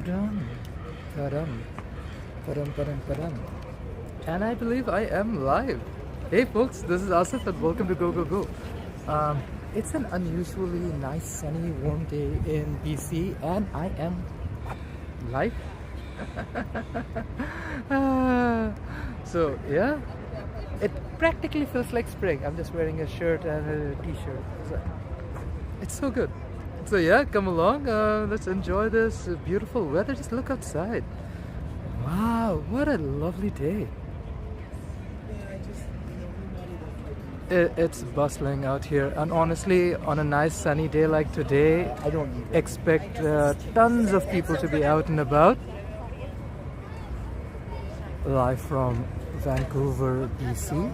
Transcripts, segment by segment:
Padam, padam, padam, padam, padam. And I believe I am live. Hey folks, this is Asif and welcome to Go Go Go. It's an unusually nice, sunny, warm day in BC and I am live. So yeah, it practically feels like spring. I'm just wearing a shirt and a t-shirt. So, it's so good. So yeah, come along, let's enjoy this beautiful weather. Just look outside. Wow, what a lovely day. It's bustling out here, and honestly, on a nice sunny day like today, I don't expect tons of people to be out and about. Live from Vancouver, BC.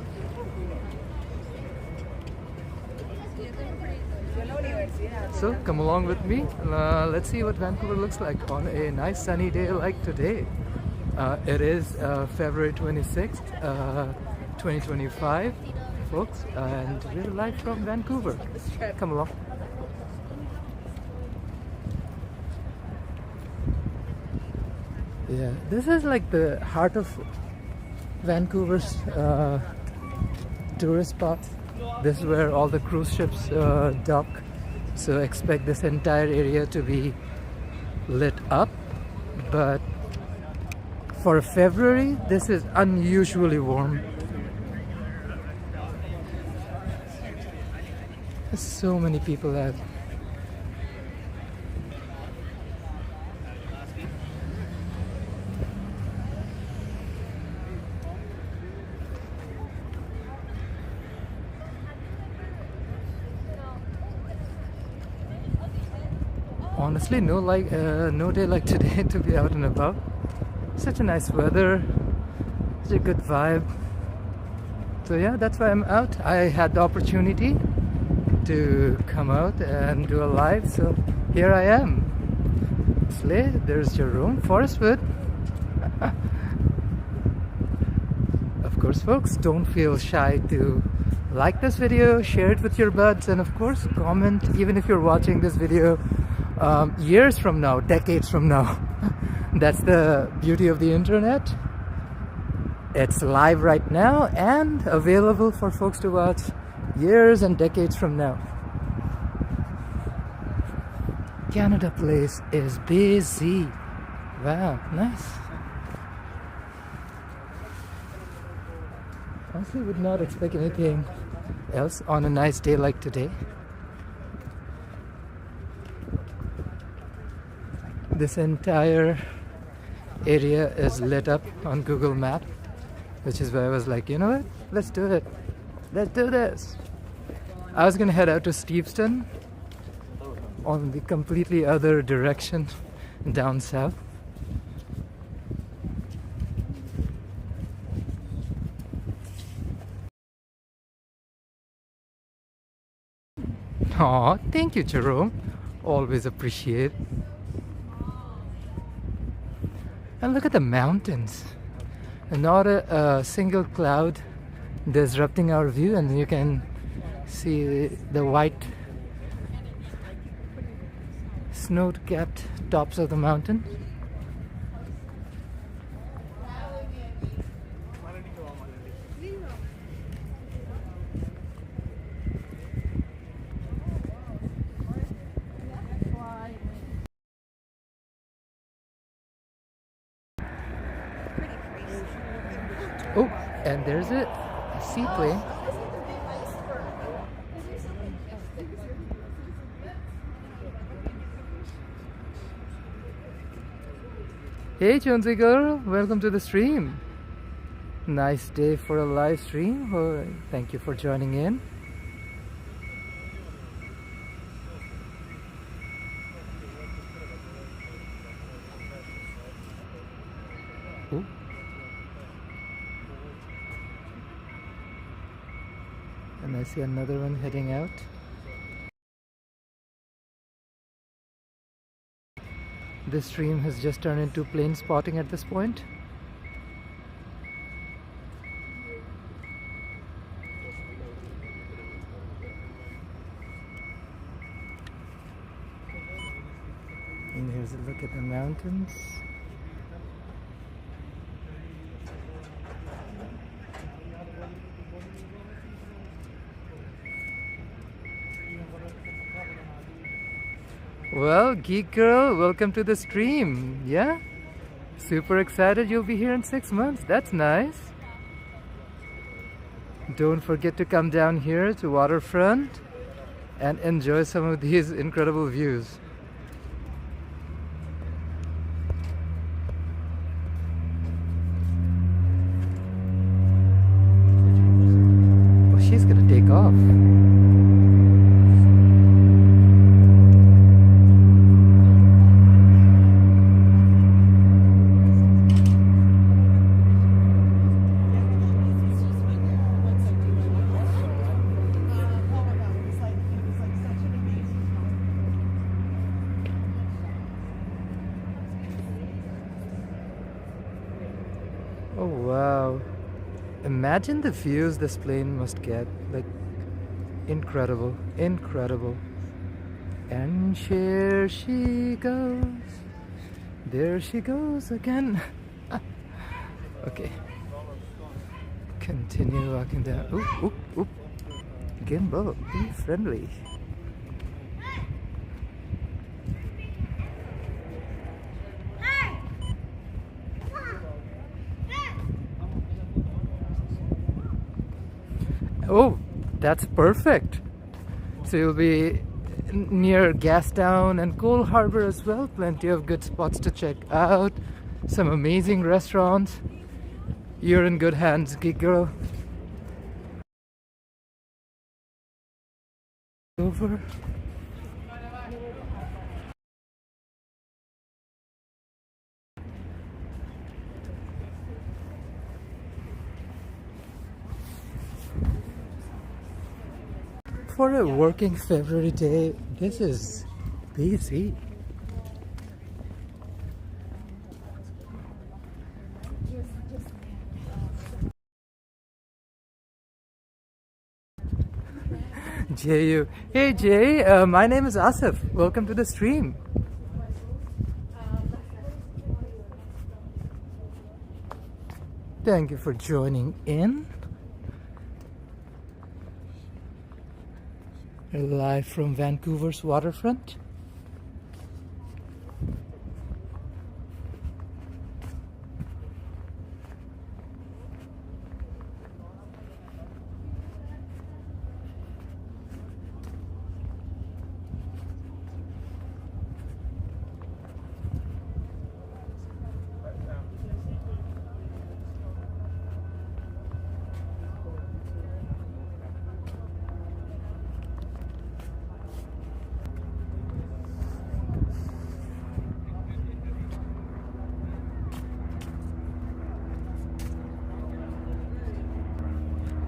So come along with me. Let's see what Vancouver looks like on a nice sunny day like today. It is February 26th, 2025, folks, and we're live from Vancouver. Come along. Yeah, this is like the heart of Vancouver's tourist spot. This is where all the cruise ships dock. So expect this entire area to be lit up. But for February, this is unusually warm. There's so many people out. Honestly, no day like today to be out and about. Such a nice weather, such a good vibe. So yeah, that's why I'm out. I had the opportunity to come out and do a live, so here I am. Slay, there's Jerome, Forestwood. Of course, folks, don't feel shy to like this video, share it with your buds, and of course, comment, even if you're watching this video years from now, decades from now. That's the beauty of the internet. It's live right now and available for folks to watch years and decades from now. Canada Place is busy. Wow, nice. Honestly, would not expect anything else on a nice day like today. This entire area is lit up on Google Maps, which is why I was like, you know what? Let's do it. Let's do this. I was gonna head out to Steveston on the completely other direction down south. Aw, thank you, Jerome. Always appreciate. And look at the mountains. And not a single cloud disrupting our view, and you can see the white snow-capped tops of the mountain. Oh, and there's a seaplane. Hey Jonesy girl, welcome to the stream. Nice day for a live stream. Oh, thank you for joining in. Oh. And I see another one heading out. This stream has just turned into plane spotting at this point. And here's the Look at the mountains. Well, Geek Girl, welcome to the stream. Yeah? Super excited you'll be here in 6 months. That's nice. Don't forget to come down here to Waterfront and enjoy some of these incredible views. Oh, she's gonna take off. Oh wow, imagine the views this plane must get, like incredible, incredible. And here she goes, there she goes again. Okay, continue walking down. Oop, oop, oop. Gimbal, be friendly. Oh, that's perfect. So you'll be near Gastown and Coal Harbour as well. Plenty of good spots to check out. Some amazing restaurants. You're in good hands, Geek Girl. Over. For a working February day, this is busy. Jayu. Hey Jay, my name is Asif. Welcome to the stream. Thank you for joining in. We're live from Vancouver's waterfront.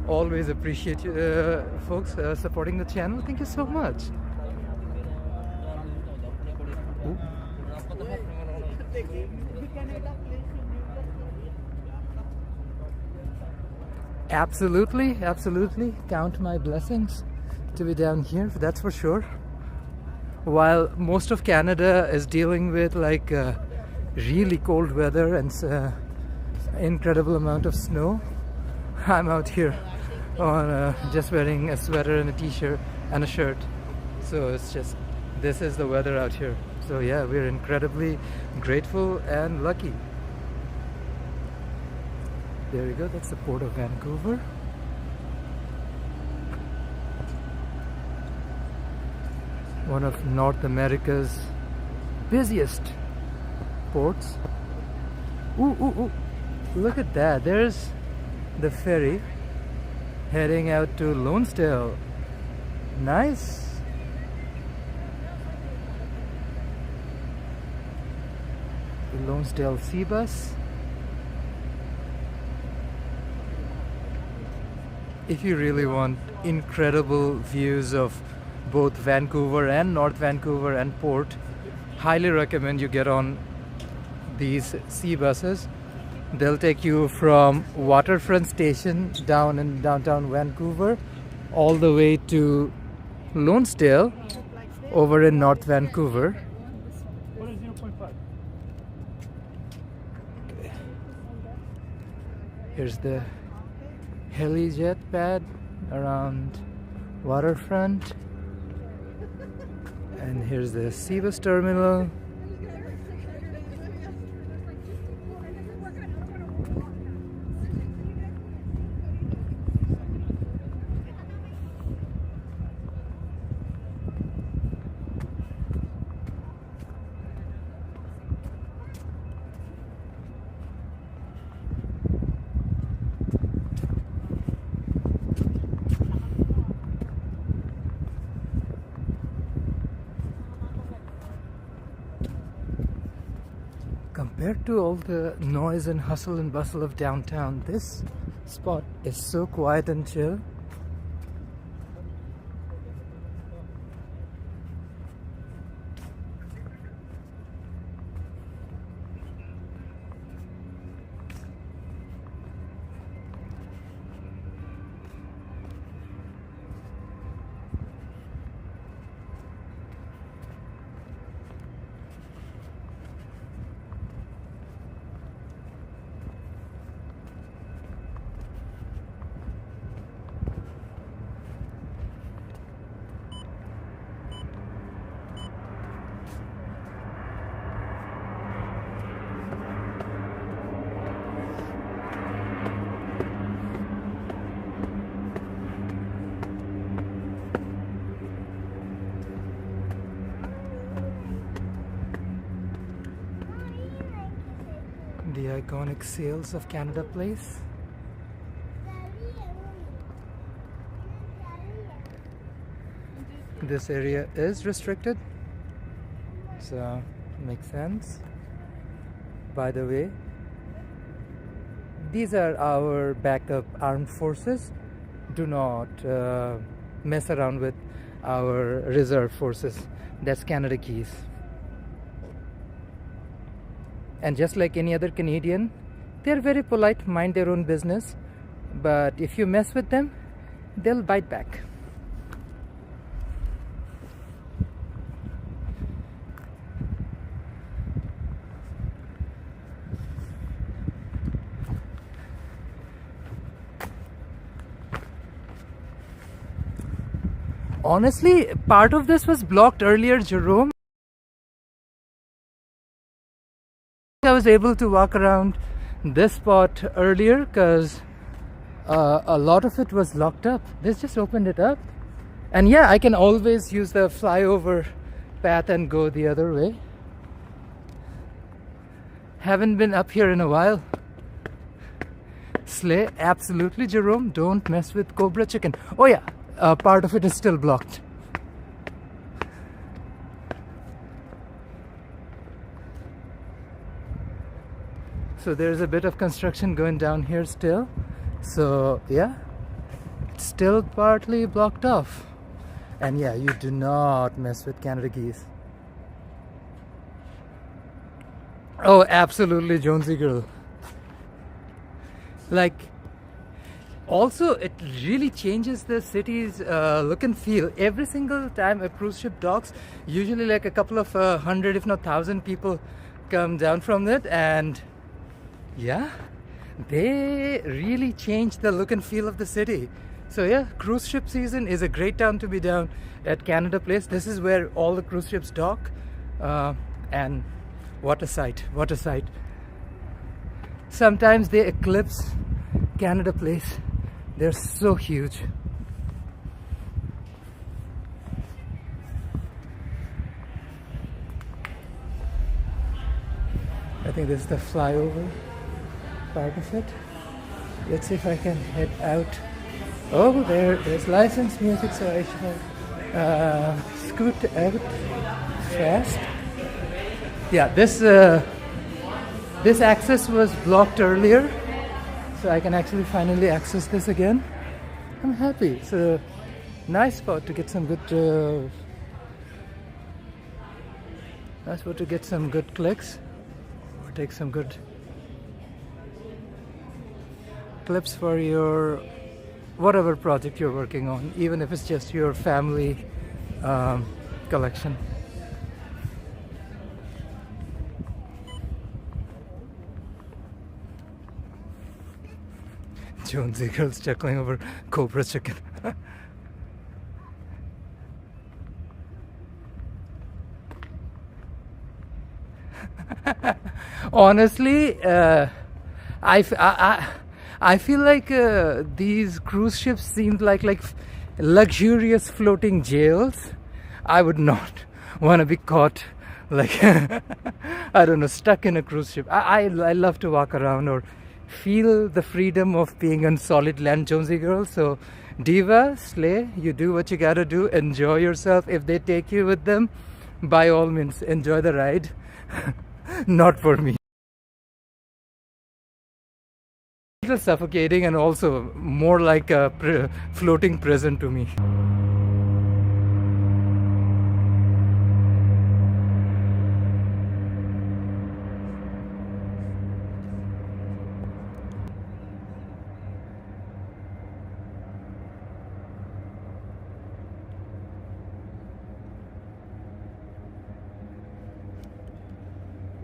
Always appreciate you folks supporting the channel. Thank you so much. Ooh. Absolutely, absolutely. Count my blessings to be down here, that's for sure. While most of Canada is dealing with like really cold weather and incredible amount of snow, I'm out here on just wearing a sweater and a t-shirt and a shirt. So it's just, this is the weather out here. So yeah, we're incredibly grateful and lucky. There you go, that's the port of Vancouver. One of North America's busiest ports. Ooh, ooh, ooh. Look at that, there's the ferry heading out to Lansdowne. Nice. The Lansdowne Sea Bus. If you really want incredible views of both Vancouver and North Vancouver and Port, highly recommend you get on these sea buses. They'll take you from Waterfront Station down in downtown Vancouver all the way to Lansdowne over in North Vancouver. Okay. Here's the helijet pad around Waterfront, and here's the Seabus terminal. Compared to all the noise and hustle and bustle of downtown, this spot is so quiet and chill. The iconic sails of Canada Place. This area is restricted, so makes sense. By the way, these are our backup armed forces. Do not mess around with our reserve forces. That's Canada Keys. And just like any other Canadian, they're very polite, mind their own business. But if you mess with them, they'll bite back. Honestly, part of this was blocked earlier, Jerome. I was able to walk around this spot earlier because a lot of it was locked up. This just opened it up, and yeah, I can always use the flyover path and go the other way. Haven't been up here in a while. Slay, absolutely, Jerome. Don't mess with Cobra Chicken. Oh yeah, part of it is still blocked. So there's a bit of construction going down here still. So yeah, it's still partly blocked off. And yeah, you do not mess with Canada Geese. Oh, absolutely, Jonesy girl. Like, also it really changes the city's look and feel. Every single time a cruise ship docks, usually like a couple of hundred, if not 1,000 people come down from it, and yeah, they really change the look and feel of the city. So yeah, cruise ship season is a great time to be down at Canada Place. This is where all the cruise ships dock, and what a sight, what a sight. Sometimes they eclipse Canada Place. They're so huge. I think this is the flyover part of it. Let's see if I can head out. Oh, there's licensed music, so I should scoot out fast. Yeah, this access was blocked earlier, so I can actually finally access this again. I'm happy. It's a nice spot to get some good clicks, or take some good clips for your whatever project you're working on, even if it's just your family collection. Jonesy girls chuckling over Cobra chicken. Honestly, I feel like these cruise ships seem like luxurious floating jails. I would not want to be caught like I don't know, stuck in a cruise ship. I love to walk around or feel the freedom of being on solid land, Jonesy girl. So Diva, slay, you do what you gotta do, enjoy yourself. If they take you with them, by all means enjoy the ride. Not for me. A little suffocating and also more like a floating prison to me.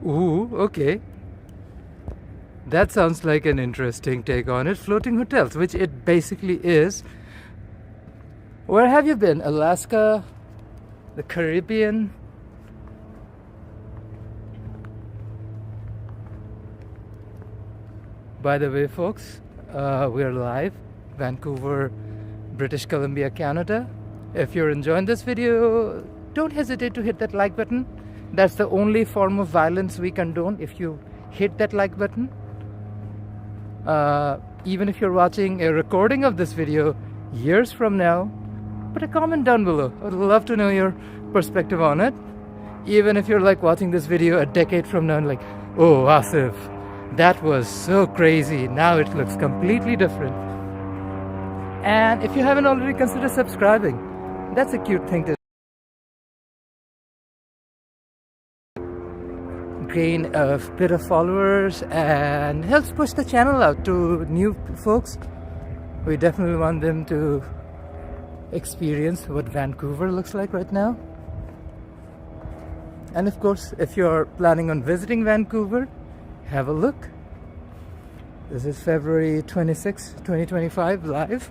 Ooh, okay. That sounds like an interesting take on it. Floating hotels, which it basically is. Where have you been? Alaska? The Caribbean? By the way, folks, we're live. Vancouver, British Columbia, Canada. If you're enjoying this video, don't hesitate to hit that like button. That's the only form of violence we condone. If you hit that like button, even if you're watching a recording of this video years from now, put a comment down below. I'd love to know your perspective on it. Even if you're like watching this video a decade from now and like, oh Asif, that was so crazy, now it looks completely different. And if you haven't already, consider subscribing. That's a cute thing to gain a bit of followers and helps push the channel out to new folks. We definitely want them to experience what Vancouver looks like right now. And of course, if you're planning on visiting Vancouver, have a look. This is February 26, 2025 live.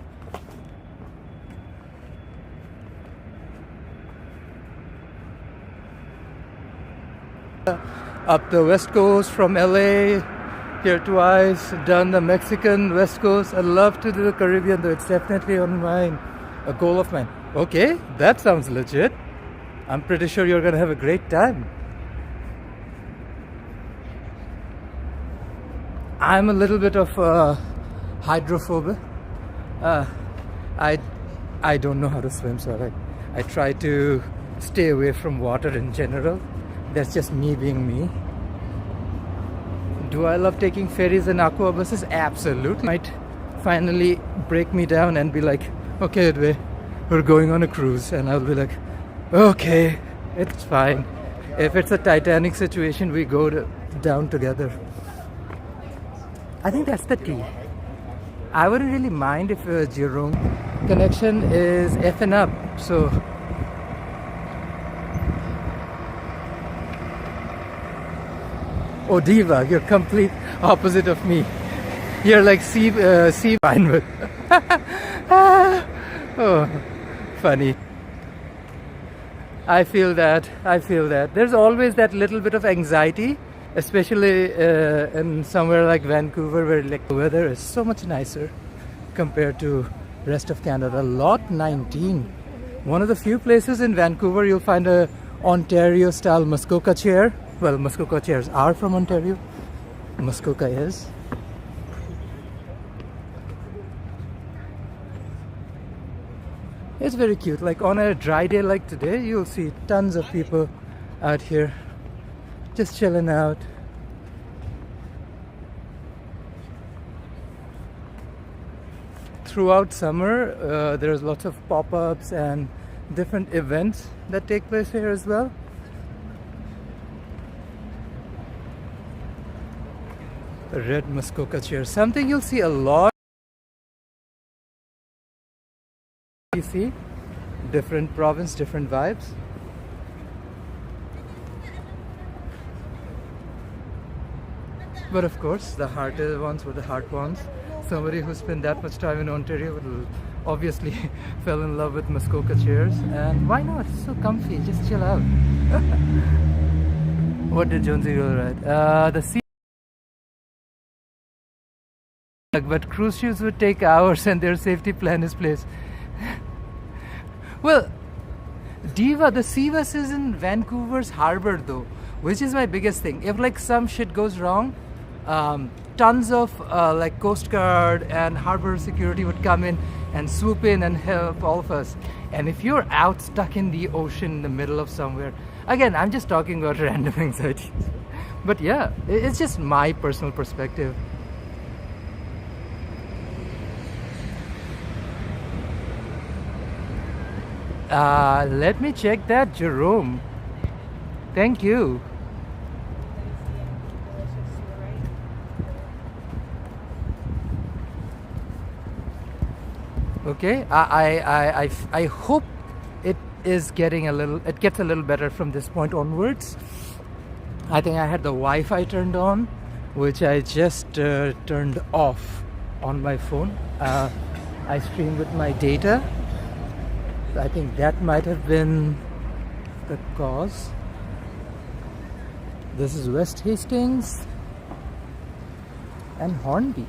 Up the west coast from LA, here twice, done the Mexican west coast. I'd love to do the Caribbean though, it's definitely on mine, a goal of mine. Okay, that sounds legit. I'm pretty sure you're gonna have a great time. I'm a little bit of hydrophobic. I don't know how to swim, so I try to stay away from water in general. That's just me being me. Do I love taking ferries and aqua buses? Absolutely. Might finally break me down and be like, okay, Edway, we're going on a cruise. And I'll be like, okay, it's fine. If it's a Titanic situation, we go down together. I think that's the key. I wouldn't really mind if Jerome connection is effing up. So oh Diva, you're complete opposite of me. You're like sea fine with. Oh, funny. I feel that. There's always that little bit of anxiety, especially in somewhere like Vancouver, where like the weather is so much nicer compared to rest of Canada. Lot 19. One of the few places in Vancouver you'll find a Ontario style Muskoka chair. Well, Muskoka chairs are from Ontario. Muskoka is. It's very cute. Like on a dry day like today, you'll see tons of people out here just chilling out. Throughout summer, there's lots of pop-ups and different events that take place here as well. A red Muskoka chair, something you'll see a lot. You see, different province, different vibes. But of course, the hearted ones were the heart ones. Somebody who spent that much time in Ontario would obviously fell in love with Muskoka chairs. And why not? It's so comfy. Just chill out. What did Jonesy go right? The sea. But cruise ships would take hours and their safety plan is placed. Well, Diva, the sea bus is in Vancouver's harbor though, which is my biggest thing. If like some shit goes wrong, tons of like Coast Guard and harbor security would come in and swoop in and help all of us. And if you're out stuck in the ocean in the middle of somewhere, again, I'm just talking about random anxieties. But yeah, it's just my personal perspective. Let me check that, Jerome. Thank you. Okay, I hope it is getting it gets a little better from this point onwards. I think I had the Wi-Fi turned on, which I just turned off on my phone. I stream with my data. I think that might have been the cause. This is West Hastings and Hornby.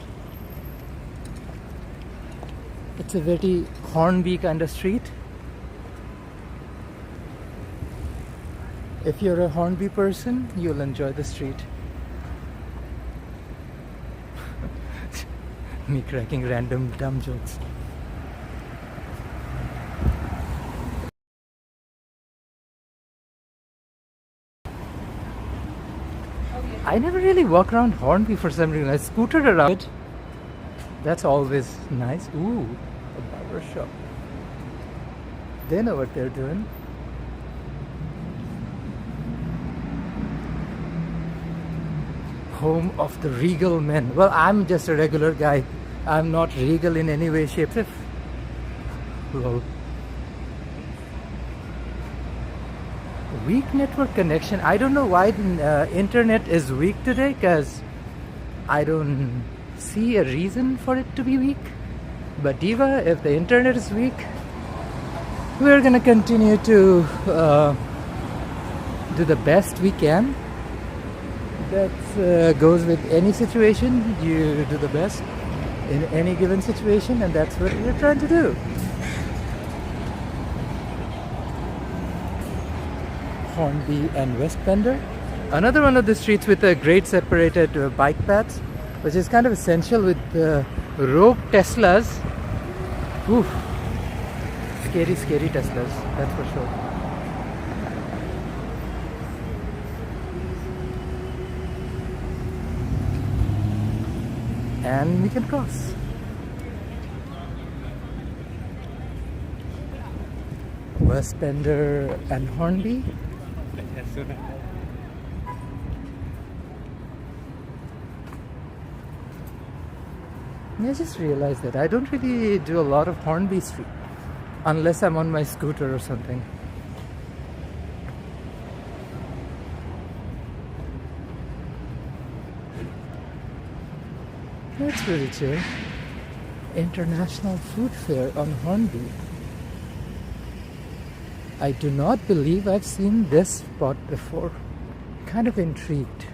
It's a very Hornby kind of street. If you're a Hornby person, you'll enjoy the street. Me cracking random dumb jokes. I never really walk around Hornby for some reason. I scooted around. That's always nice. Ooh, a barber shop. They know what they're doing. Home of the regal men. Well, I'm just a regular guy. I'm not regal in any way, shape, or lol. Weak network connection. I don't know why the internet is weak today, because I don't see a reason for it to be weak. But Diva, if the internet is weak, we're gonna continue to do the best we can. That goes with any situation. You do the best in any given situation, and that's what we're trying to do. Hornby and West Bender. Another one of the streets with a great separated bike paths, which is kind of essential with the rope Teslas. Oof. Scary, scary Teslas, that's for sure. And we can cross. West Bender and Hornby. I just realized that I don't really do a lot of Hornby Street unless I'm on my scooter or something. That's really chill. International Food Fair on Hornby. I do not believe I've seen this spot before. Kind of intrigued.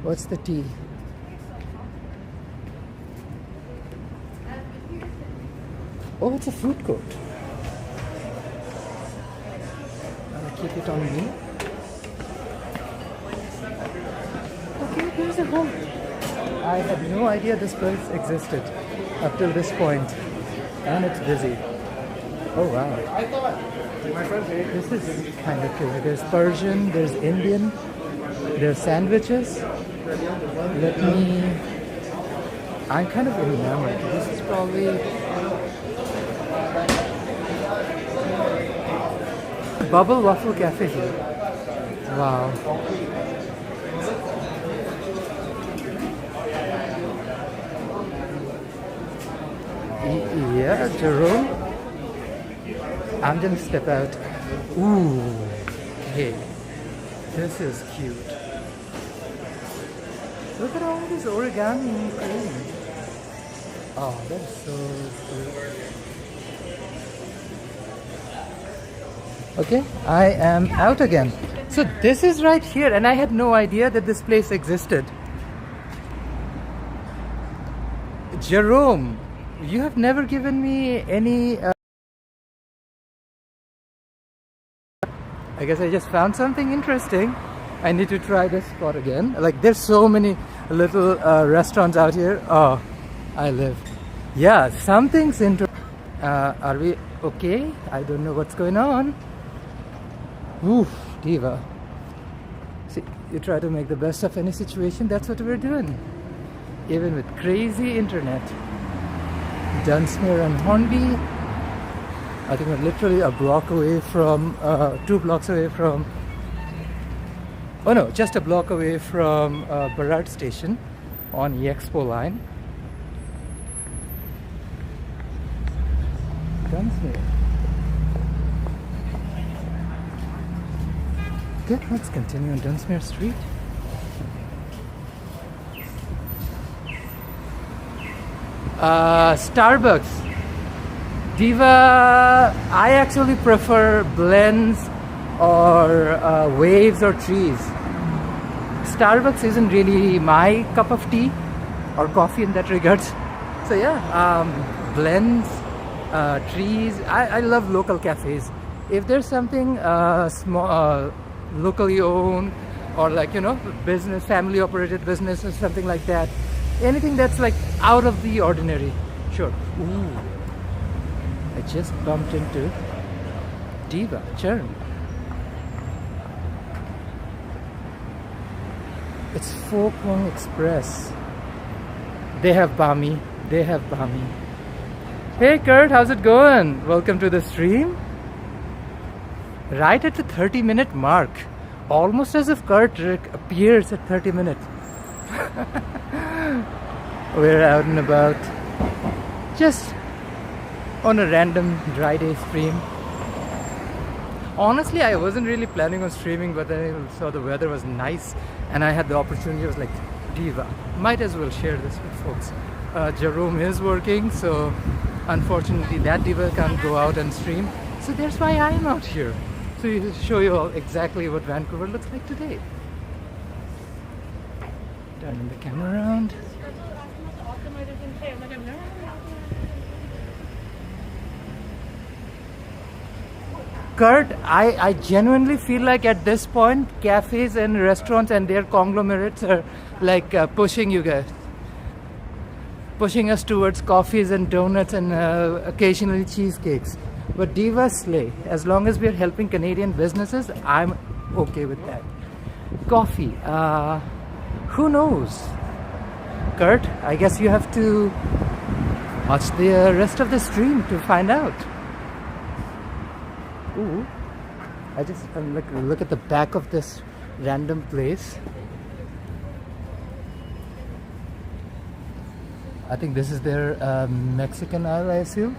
What's the tea? Oh, it's a food court. I'll keep it on me. Okay, there's a home. I had no idea this place existed up till this point. And it's busy. Oh wow. This is kind of crazy. There's Persian, there's Indian, there's sandwiches. I'm kind of enamored. This is probably Bubble Waffle Cafe here. Wow. Yeah, Jerome. I'm gonna step out. Ooh, hey, this is cute. Look at all these origami frames. Oh, that is so cool. Okay, I am out again. So this is right here, and I had no idea that this place existed. Jerome, you have never given me any... I guess I just found something interesting. I need to try this spot again. Like, there's so many little restaurants out here. Oh, I live. Yeah, something's into... are we okay? I don't know what's going on. Oof, diva. See, you try to make the best of any situation. That's what we're doing. Even with crazy internet. Dunsmuir and Hornby. I think we're literally a block away from, 2 blocks away from, oh no, just a block away from Burrard Station on Expo line. Dunsmuir. Okay, let's continue on Dunsmuir Street. Starbucks. Diva, I actually prefer blends or waves or trees. Starbucks isn't really my cup of tea or coffee in that regard. So yeah, blends, trees. I love local cafes. If there's something small, locally owned, or like, you know, business, family operated business or something like that, anything that's like out of the ordinary, sure. Ooh. I just bumped into Diva Churn. It's Folk Wong Express. They have Bami. They have Bami. Hey Kurt, how's it going? Welcome to the stream. Right at the 30-minute mark. Almost as if Kurt appears at 30 minutes. We're out and about. Just on a random dry day stream. Honestly, I wasn't really planning on streaming, but then I saw the weather was nice and I had the opportunity. I was like, Diva, might as well share this with folks. Jerome is working, so unfortunately that Diva can't go out and stream. So that's why I'm out here. To show you all exactly what Vancouver looks like today. Turning the camera around. Kurt, I genuinely feel like at this point, cafes and restaurants and their conglomerates are like pushing you guys. Pushing us towards coffees and donuts and occasionally cheesecakes. But Diva slay. As long as we're helping Canadian businesses, I'm okay with that. Coffee. Who knows? Kurt, I guess you have to watch the rest of the stream to find out. Ooh, I just look at the back of this random place. I think this is their Mexican aisle, I assume.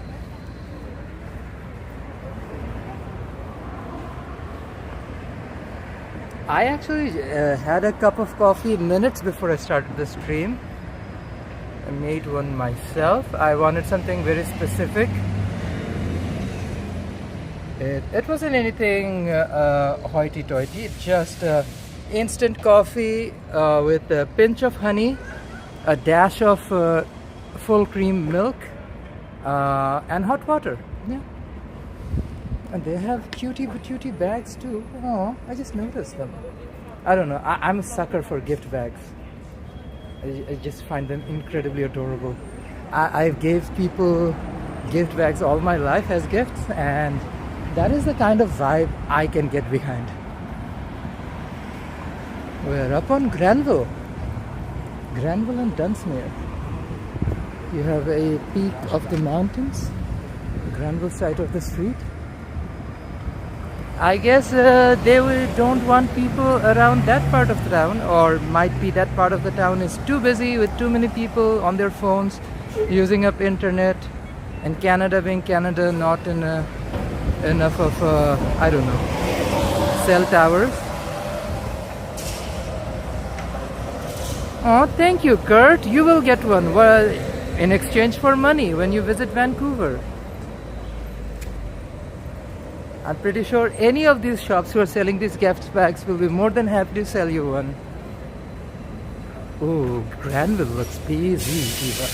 I actually had a cup of coffee minutes before I started the stream. I made one myself. I wanted something very specific. It wasn't anything hoity-toity. It's just instant coffee with a pinch of honey, a dash of full cream milk, and hot water. Yeah. And they have cutie patootie bags too. Oh, I just noticed them. I don't know. I'm a sucker for gift bags. I just find them incredibly adorable. I gave people gift bags all my life as gifts, and that is the kind of vibe I can get behind. We're up on Granville. Granville and Dunsmuir. You have a peak of the mountains. Granville side of the street. I guess they don't want people around that part of the town, or might be that part of the town is too busy with too many people on their phones using up internet, and Canada being Canada, not in enough of I don't know, cell towers. Oh, thank you, Kurt. You will get one. Well, in exchange for money when you visit Vancouver. I'm pretty sure any of these shops who are selling these gift bags will be more than happy to sell you one. Oh, Granville looks busy, Diva.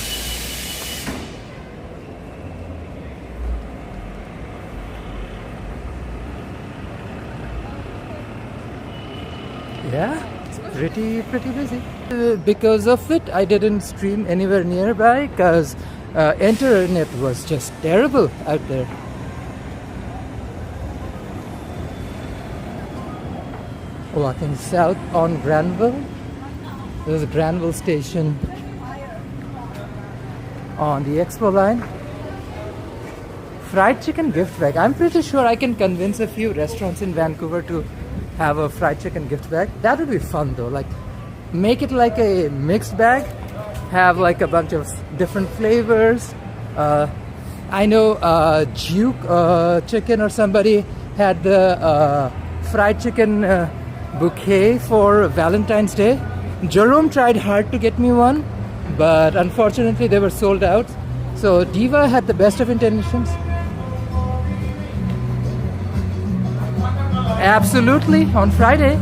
Yeah, it's pretty busy. Because of it, I didn't stream anywhere nearby because internet was just terrible out there. Walking south on Granville. There's a Granville Station on the Expo line. Fried chicken gift bag. I'm pretty sure I can convince a few restaurants in Vancouver to have a fried chicken gift bag. That would be fun though. Like, make it like a mixed bag. Have like a bunch of different flavors. I know Juke Chicken or somebody had the fried chicken bouquet for Valentine's Day. Jerome tried hard to get me one, but unfortunately they were sold out. So Diva had the best of intentions. Absolutely, on Friday.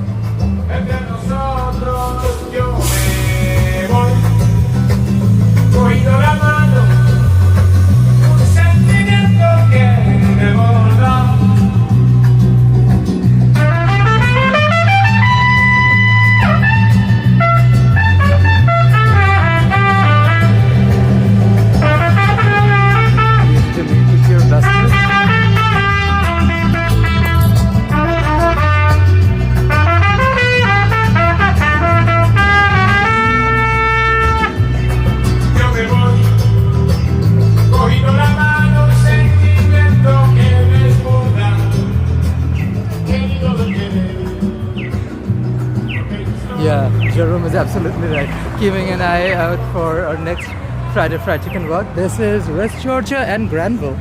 Jerome is absolutely right. Keeping an eye out for our next Friday Fried Chicken walk. This is West Georgia and Granville.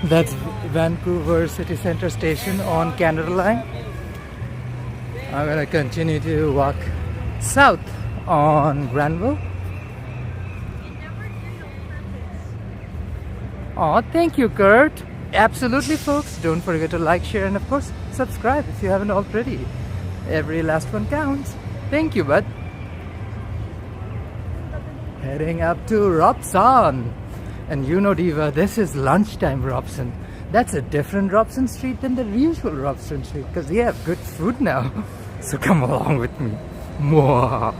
That's Vancouver City Centre Station on Canada Line. I'm going to continue to walk south on Granville. Oh, thank you, Kurt. Absolutely, folks. Don't forget to like, share, and of course, subscribe if you haven't already. Every last one counts. Thank you, bud. Heading up to Robson. And you know, Diva, this is lunchtime Robson. That's a different Robson Street than the usual Robson Street because they have good food now. So come along with me. Mwah.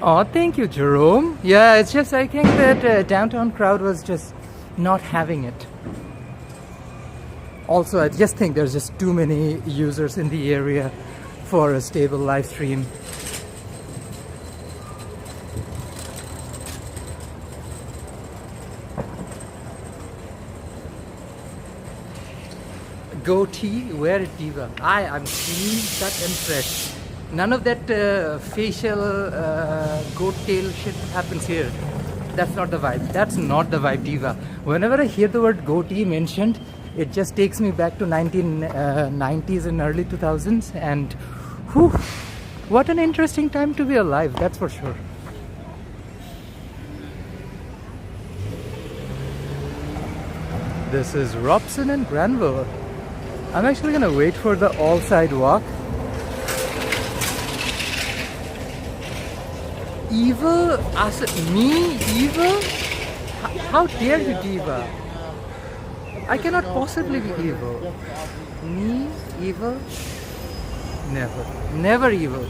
Oh, thank you, Jerome. Yeah, it's just I think that downtown crowd was just not having it. Also, I just think there's just too many users in the area for a stable live stream. Goatee, wear it, Diva. I'm clean, cut and fresh. None of that facial goat tail shit happens here. That's not the vibe. That's not the vibe, Diva. Whenever I hear the word goatee mentioned, it just takes me back to 1990s and early 2000s, and whew, what an interesting time to be alive, that's for sure. This is Robson and Granville. I'm actually gonna wait for the all-side walk. Evil? Asif, me? Evil? How dare you, Diva? I cannot possibly be evil. Me? Evil? Never. Never evil.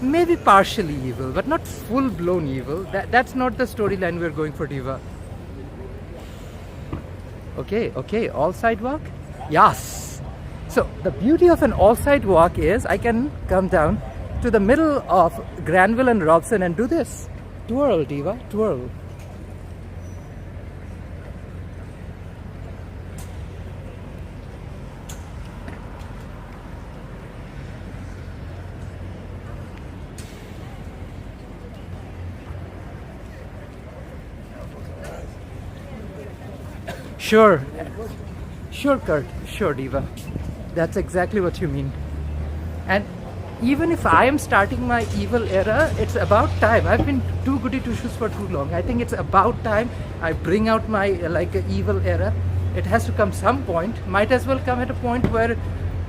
maybe partially evil, but not full-blown evil. That's not the storyline we're going for, Diva. Okay, all-side walk? Yes! So, the beauty of an all-side walk is I can come down to the middle of Granville and Robson and do this. Twirl, Diva, twirl. Sure, Kurt. Sure, Diva. That's exactly what you mean. And even if I am starting my evil era, it's about time. I've been too goody two shoes for too long. I think it's about time I bring out my evil era. It has to come some point. Might as well come at a point where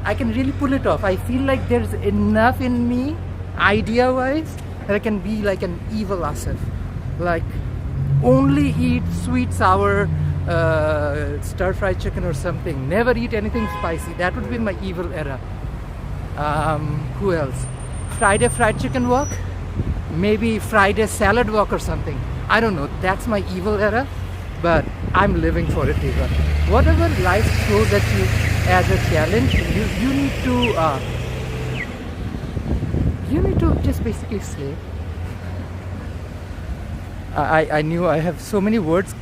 I can really pull it off. I feel like there's enough in me, idea-wise, that I can be like an evil Asif. Like, only eat sweet, sour, stir-fried chicken or something. Never eat anything spicy. That would be my evil era. Who else? Friday fried chicken walk? Maybe Friday salad walk or something. I don't know. That's my evil era. But I'm living for it, Eva. Whatever life throws at you as a challenge, you need to just basically slay. I knew I have so many words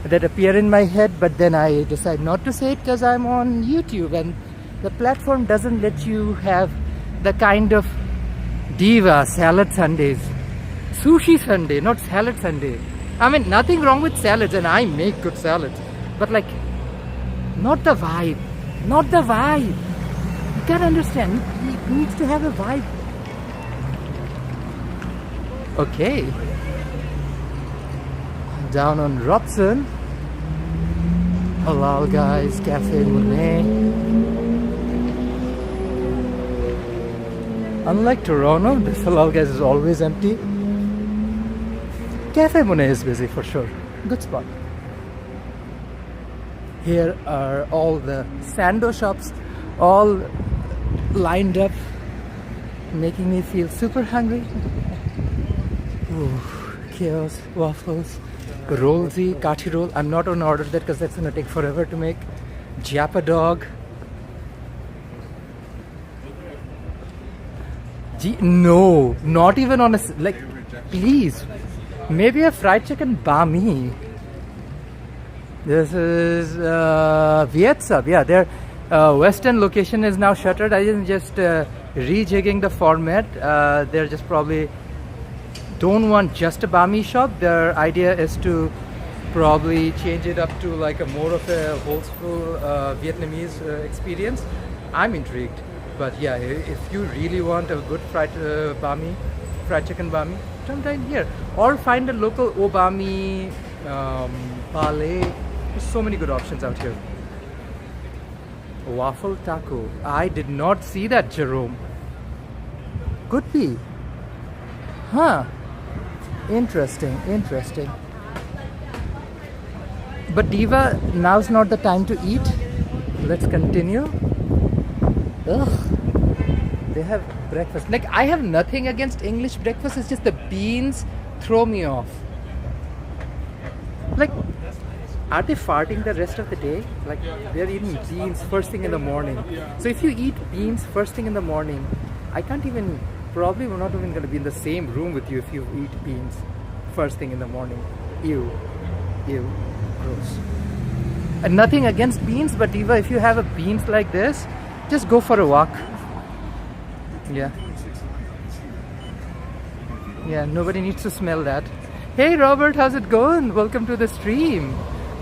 that appear in my head, but then I decide not to say it because I'm on YouTube and the platform doesn't let you have the kind of diva salad Sundays. Sushi Sunday, not salad Sunday. I mean, nothing wrong with salads and I make good salads, but like, not the vibe. Not the vibe. You can't understand. It needs to have a vibe. Okay. Down on Robson. Halal guys, Cafe Monet. Unlike Toronto, this Halal guys is always empty. Cafe Monet is busy for sure. Good spot. Here are all the sando shops, all lined up, making me feel super hungry. Ooh, chaos, waffles. Rollsy, kathi roll. I'm not going to order that because that's going to take forever to make. Japa dog. No, not even on a, like, please. Maybe a fried chicken bami. This is Viet Sub. Yeah, their western location is now shuttered. I didn't just rejigging the format. They're just probably don't want just a bami shop. Their idea is to probably change it up to like a more of a whole school Vietnamese experience. I'm intrigued, but yeah, if you really want a good fried chicken bami, come down here or find a local obami, palais. There's so many good options out here. Waffle taco. I did not see that, Jerome. Could be. Huh. Interesting. But Diva, now's not the time to eat. Let's continue. Ugh. They have breakfast. Like, I have nothing against English breakfast. It's just the beans throw me off. Like, are they farting the rest of the day? Like, they're eating beans first thing in the morning. So if you eat beans first thing in the morning, I can't even, probably we're not even going to be in the same room with you if you eat beans first thing in the morning. Ew, gross. And nothing against beans, but Eva, if you have a beans like this, just go for a walk. Yeah, nobody needs to smell that. Hey Robert, how's it going? Welcome to the stream.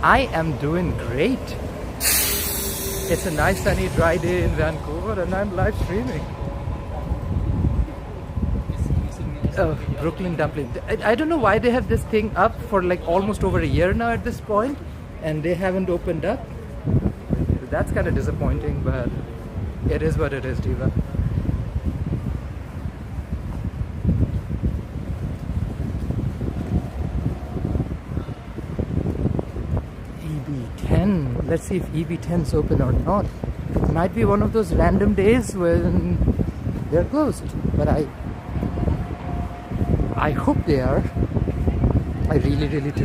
I am doing great. It's a nice sunny dry day in Vancouver and I'm live streaming. Oh, Brooklyn dumpling. I don't know why they have this thing up for like almost over a year now at this point and they haven't opened up. That's kind of disappointing, but it is what it is, Diva. Ebi Ten. Let's see if Ebi Ten's open or not. It might be one of those random days when they're closed, but I hope they are. I really, really do.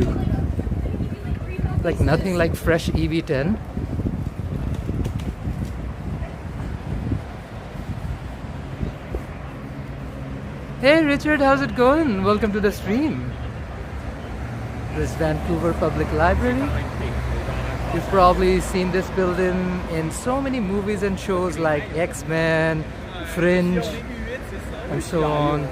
Like nothing like fresh Ebi Ten. Hey Richard, how's it going? Welcome to the stream. This Vancouver Public Library. You've probably seen this building in so many movies and shows like X-Men, Fringe, and so on.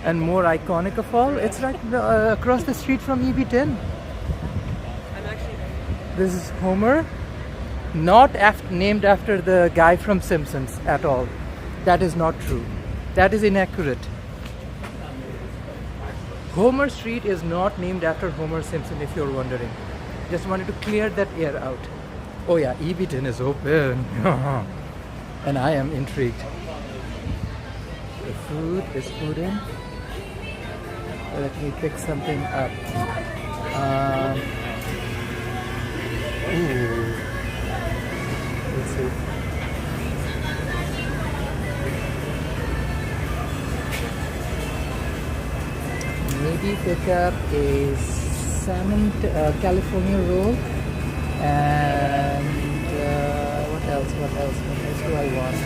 And more iconic of all, it's right across the street from Ebi Ten. This is Homer, not named after the guy from Simpsons at all. That is not true. That is inaccurate. Homer Street is not named after Homer Simpson, if you're wondering. Just wanted to clear that air out. Oh yeah, Ebi Ten is open. And I am intrigued. The food is food in. Let me pick something up. Ooh. Let's see. Maybe pick up a salmon California roll and what else do I want?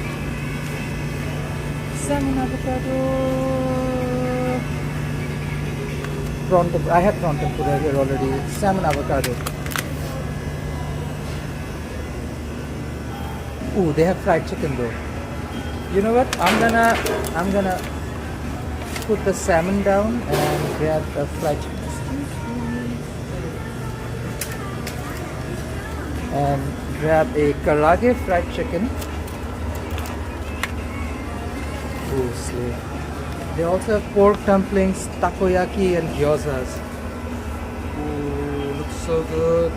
Salmon avocado, prawn tempura. I had prawn tempura here already. Salmon avocado. Ooh, they have fried chicken though. You know what? I'm gonna put the salmon down and grab the fried chicken. And grab a Karage fried chicken. Ooh, slay. They also have pork dumplings, takoyaki, and gyozas. Ooh, looks so good.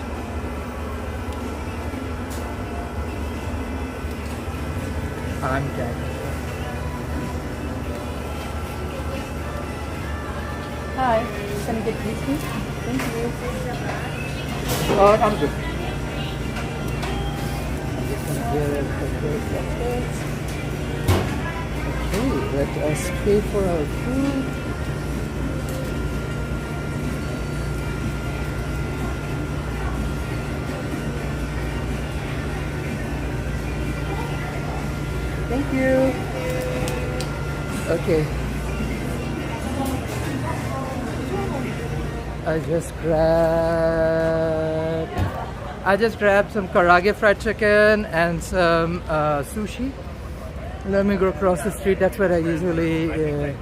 I'm gagged. Hi, can I get these please? Thank you. I'm good. I'm just gonna get a quick like this. Okay, let us pay for our food. Thank you. Okay. I just grabbed some Karage fried chicken and some sushi. Let me go across the street. That's where I usually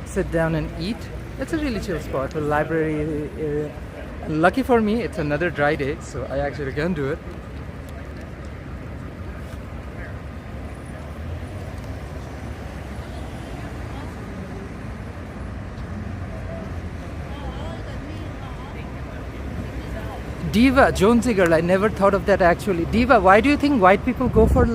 sit down and eat. It's a really chill spot, a library area. Lucky for me, it's another dry day, so I actually can do it. Diva, Jonesy girl, I never thought of that actually. Diva, why do you think white people go for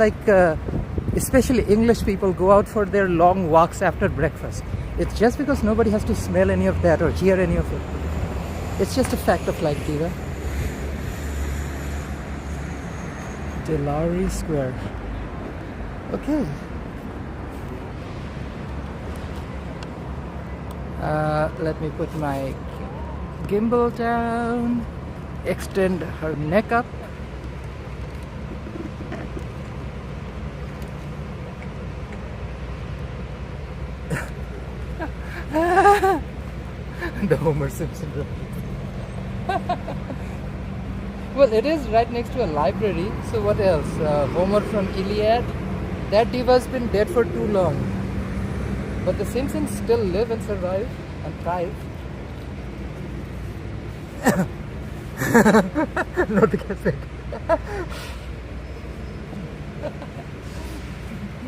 especially English people go out for their long walks after breakfast? It's just because nobody has to smell any of that or hear any of it. It's just a fact of life, Diva. Lansdowne Square. Okay. Let me put my gimbal down. Extend her neck up. The Homer Simpson room. Well, it is right next to a library, so what else? Homer from Iliad. That diva's been dead for too long. But the Simpsons still live and survive and thrive. Not the cassette.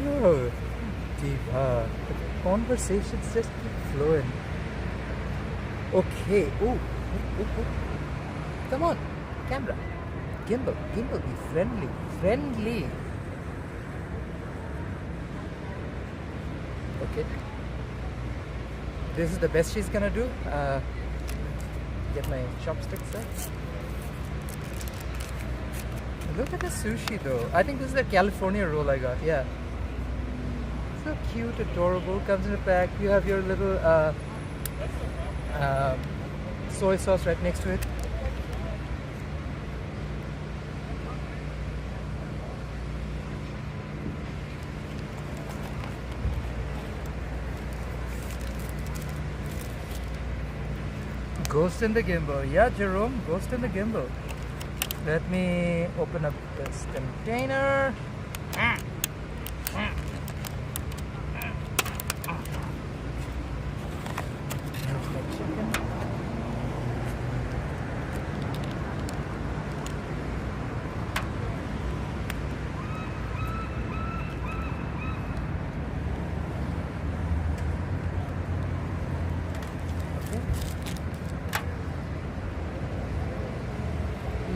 No, diva. The conversations just keep flowing. Okay. Ooh. Come on, camera. Gimbal, be friendly. Okay. This is the best she's gonna do. Get my chopsticks up. Look at the sushi though. I think this is the California roll I got. Yeah. So cute, adorable. Comes in a pack. You have your little soy sauce right next to it. Ghost in the gimbal. Yeah, Jerome, ghost in the gimbal. Let me open up this container.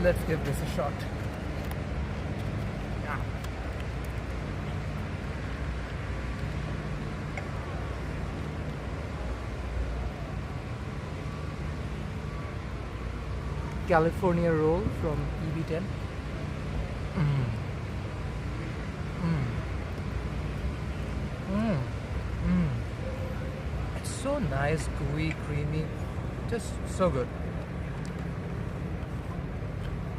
Let's give this a shot. Yeah. California roll from Ebi Ten. It's so nice, gooey, creamy, just so good.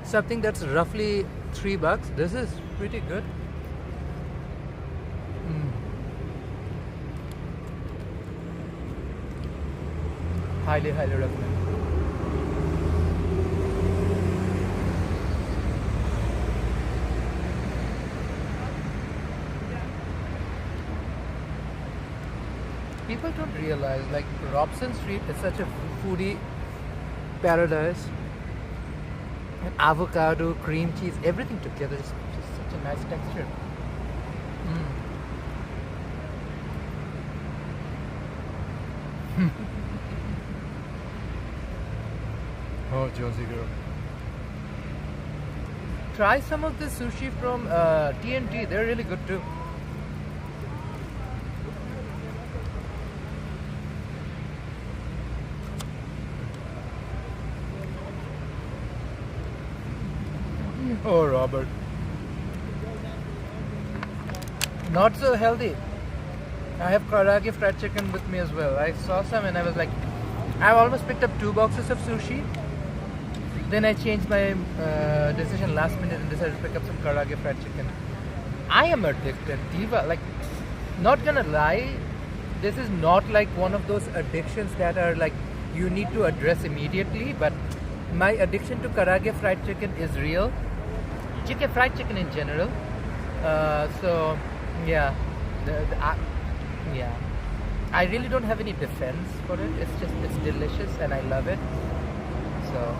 Something that's roughly $3. This is pretty good. Highly recommend. People don't realize, like, Robson Street is such a foodie paradise. And avocado, cream cheese, everything together is just such a nice texture. Oh, Josie girl. Try some of the sushi from TNT. They're really good too. Oh, Robert. Not so healthy. I have Karage fried chicken with me as well. I saw some and I was like, I almost picked up 2 boxes of sushi. Then I changed my decision last minute and decided to pick up some Karage fried chicken. I am addicted. Diva, like, not gonna lie, this is not like one of those addictions that are like you need to address immediately, but my addiction to Karage fried chicken is real. Fried chicken in general. So yeah, yeah. I really don't have any defense for it. It's delicious and I love it. So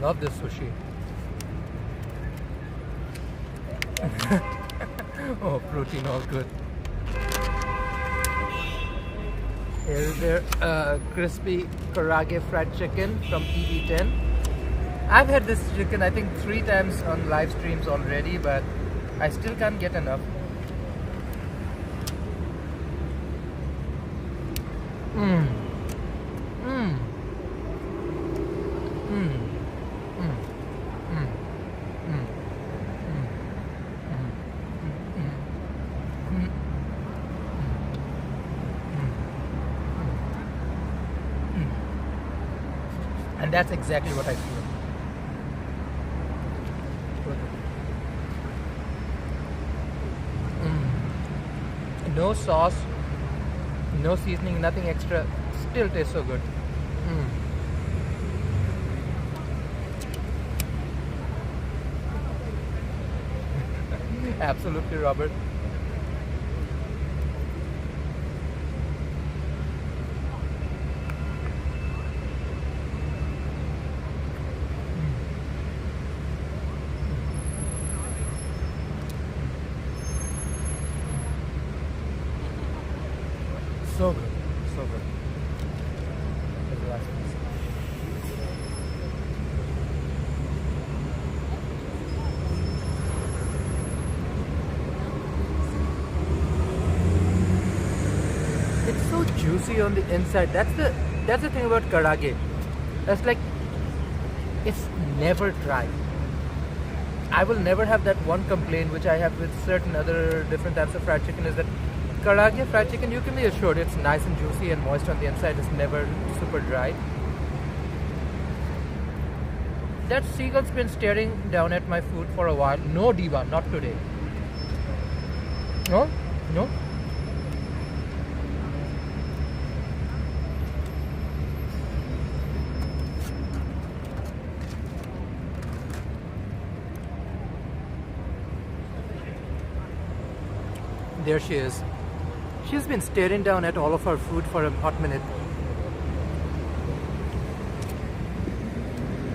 love this sushi. Oh, protein, all good. Here's their crispy Karage fried chicken from Ebi Ten. I've had this chicken I think 3 times on live streams already, but I still can't get enough. And that's exactly what I feel. No sauce, no seasoning, nothing extra. Still tastes so good. Absolutely, Robert. So good, so good. The last piece. It's so juicy. juicy on the inside. That's the thing about Karage. It's like, it's never dry. I will never have that one complaint which I have with certain other different types of fried chicken, is that Karage fried chicken, you can be assured it's nice and juicy and moist on the inside. It's never super dry. That seagull's been staring down at my food for a while. No, Diva, not today. No, no. There she is. She's been staring down at all of our food for a hot minute.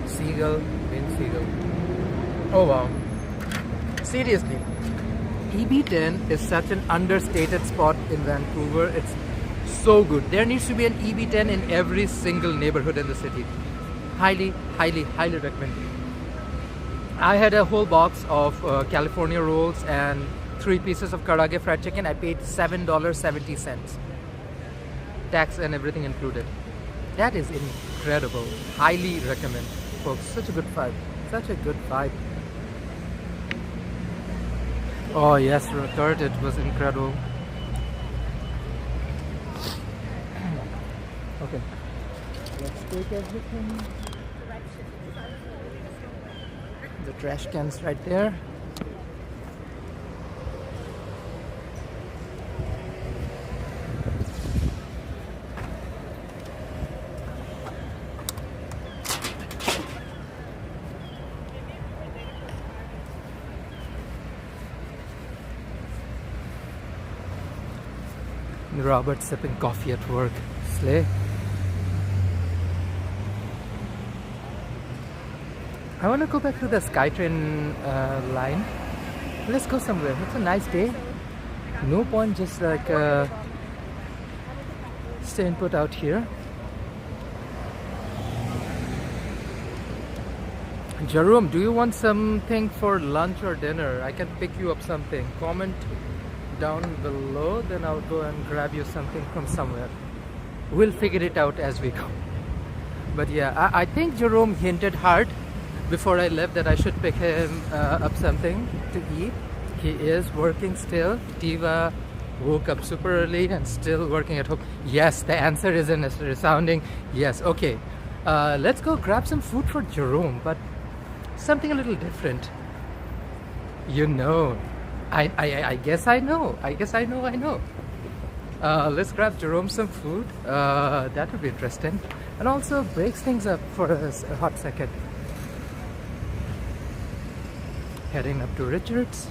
Seagull, wind seagull. Oh wow. Seriously, Ebi Ten is such an understated spot in Vancouver. It's so good. There needs to be an Ebi Ten in every single neighborhood in the city. Highly, highly, highly recommend. I had a whole box of California rolls and 3 pieces of Karage fried chicken. I paid $7.70. Tax and everything included. That is incredible. Highly recommend, folks. Such a good vibe. Such a good vibe. Oh yes, Robert, it was incredible. Okay. Let's take everything. The trash cans right there. Robert sipping coffee at work. Slay. I want to go back to the SkyTrain line. Let's go somewhere. It's a nice day. No point just like staying put out here. Jerome, do you want something for lunch or dinner? I can pick you up something. Comment down below, then I'll go and grab you something from somewhere. We'll figure it out as we go. But yeah, I think Jerome hinted hard before I left that I should pick him up something to eat. He is working still. Diva woke up super early and still working at home. Yes, the answer is a resounding yes. Okay, let's go grab some food for Jerome, but something a little different. You know, I guess I know. I guess I know. Let's grab Jerome some food. That would be interesting. And also breaks things up for us a hot second. Heading up to Richards.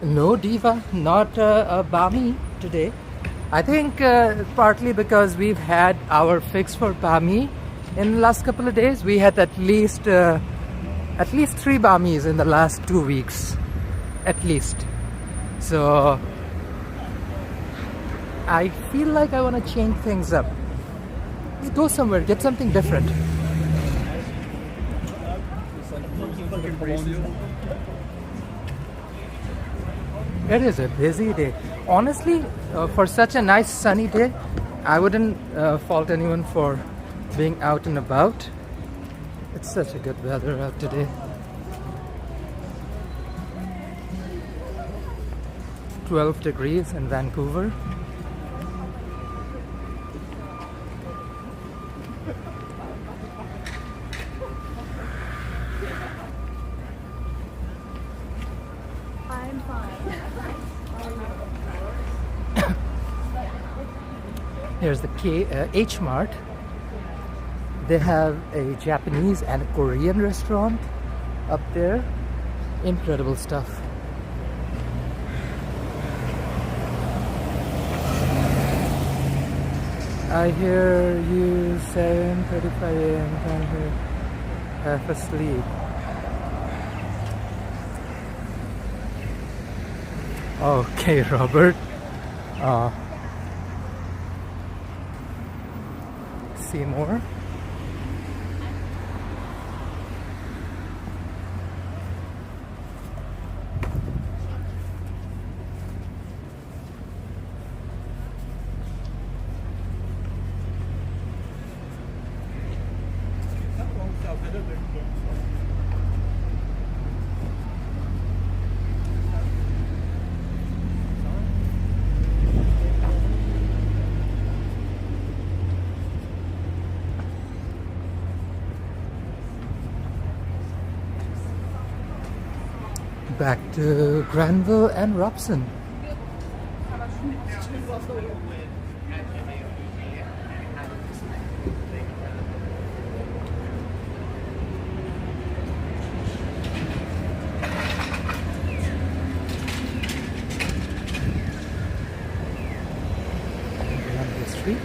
No, Diva, not a Bami today. I think partly because we've had our fix for Bami in the last couple of days. We had at least 3 Bamis in the last 2 weeks, at least. So I feel like I want to change things up. Let's go somewhere, get something different. It is a busy day. Honestly, for such a nice sunny day, I wouldn't fault anyone for being out and about. It's such a good weather out today. 12 degrees in Vancouver. I'm fine. Here's the H Mart. They have a Japanese and a Korean restaurant up there. Incredible stuff. I hear you 7:35 a.m. Can't hear. Half asleep. Okay, Robert. See more. back to Granville and Robson. Granville Street.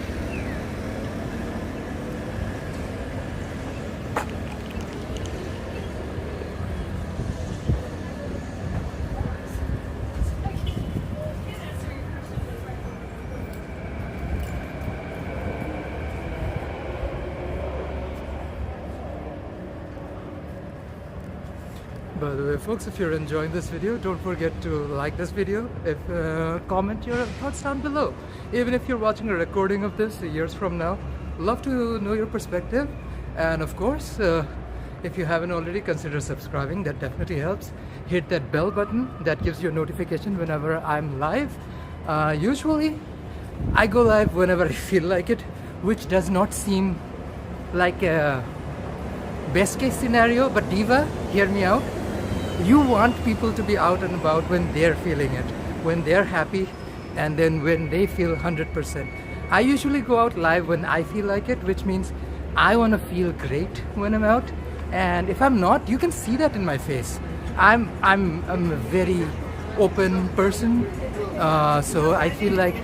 By the way, folks, if you're enjoying this video, don't forget to like this video. Comment your thoughts down below. Even if you're watching a recording of this years from now, love to know your perspective. And of course, if you haven't already, consider subscribing. That definitely helps. Hit that bell button. That gives you a notification whenever I'm live. Usually, I go live whenever I feel like it, which does not seem like a best case scenario. But Diva, hear me out. You want people to be out and about when they're feeling it, when they're happy, and then when they feel 100%. I usually go out live when I feel like it, which means I want to feel great when I'm out. And if I'm not, you can see that in my face. I'm a very open person, so I feel like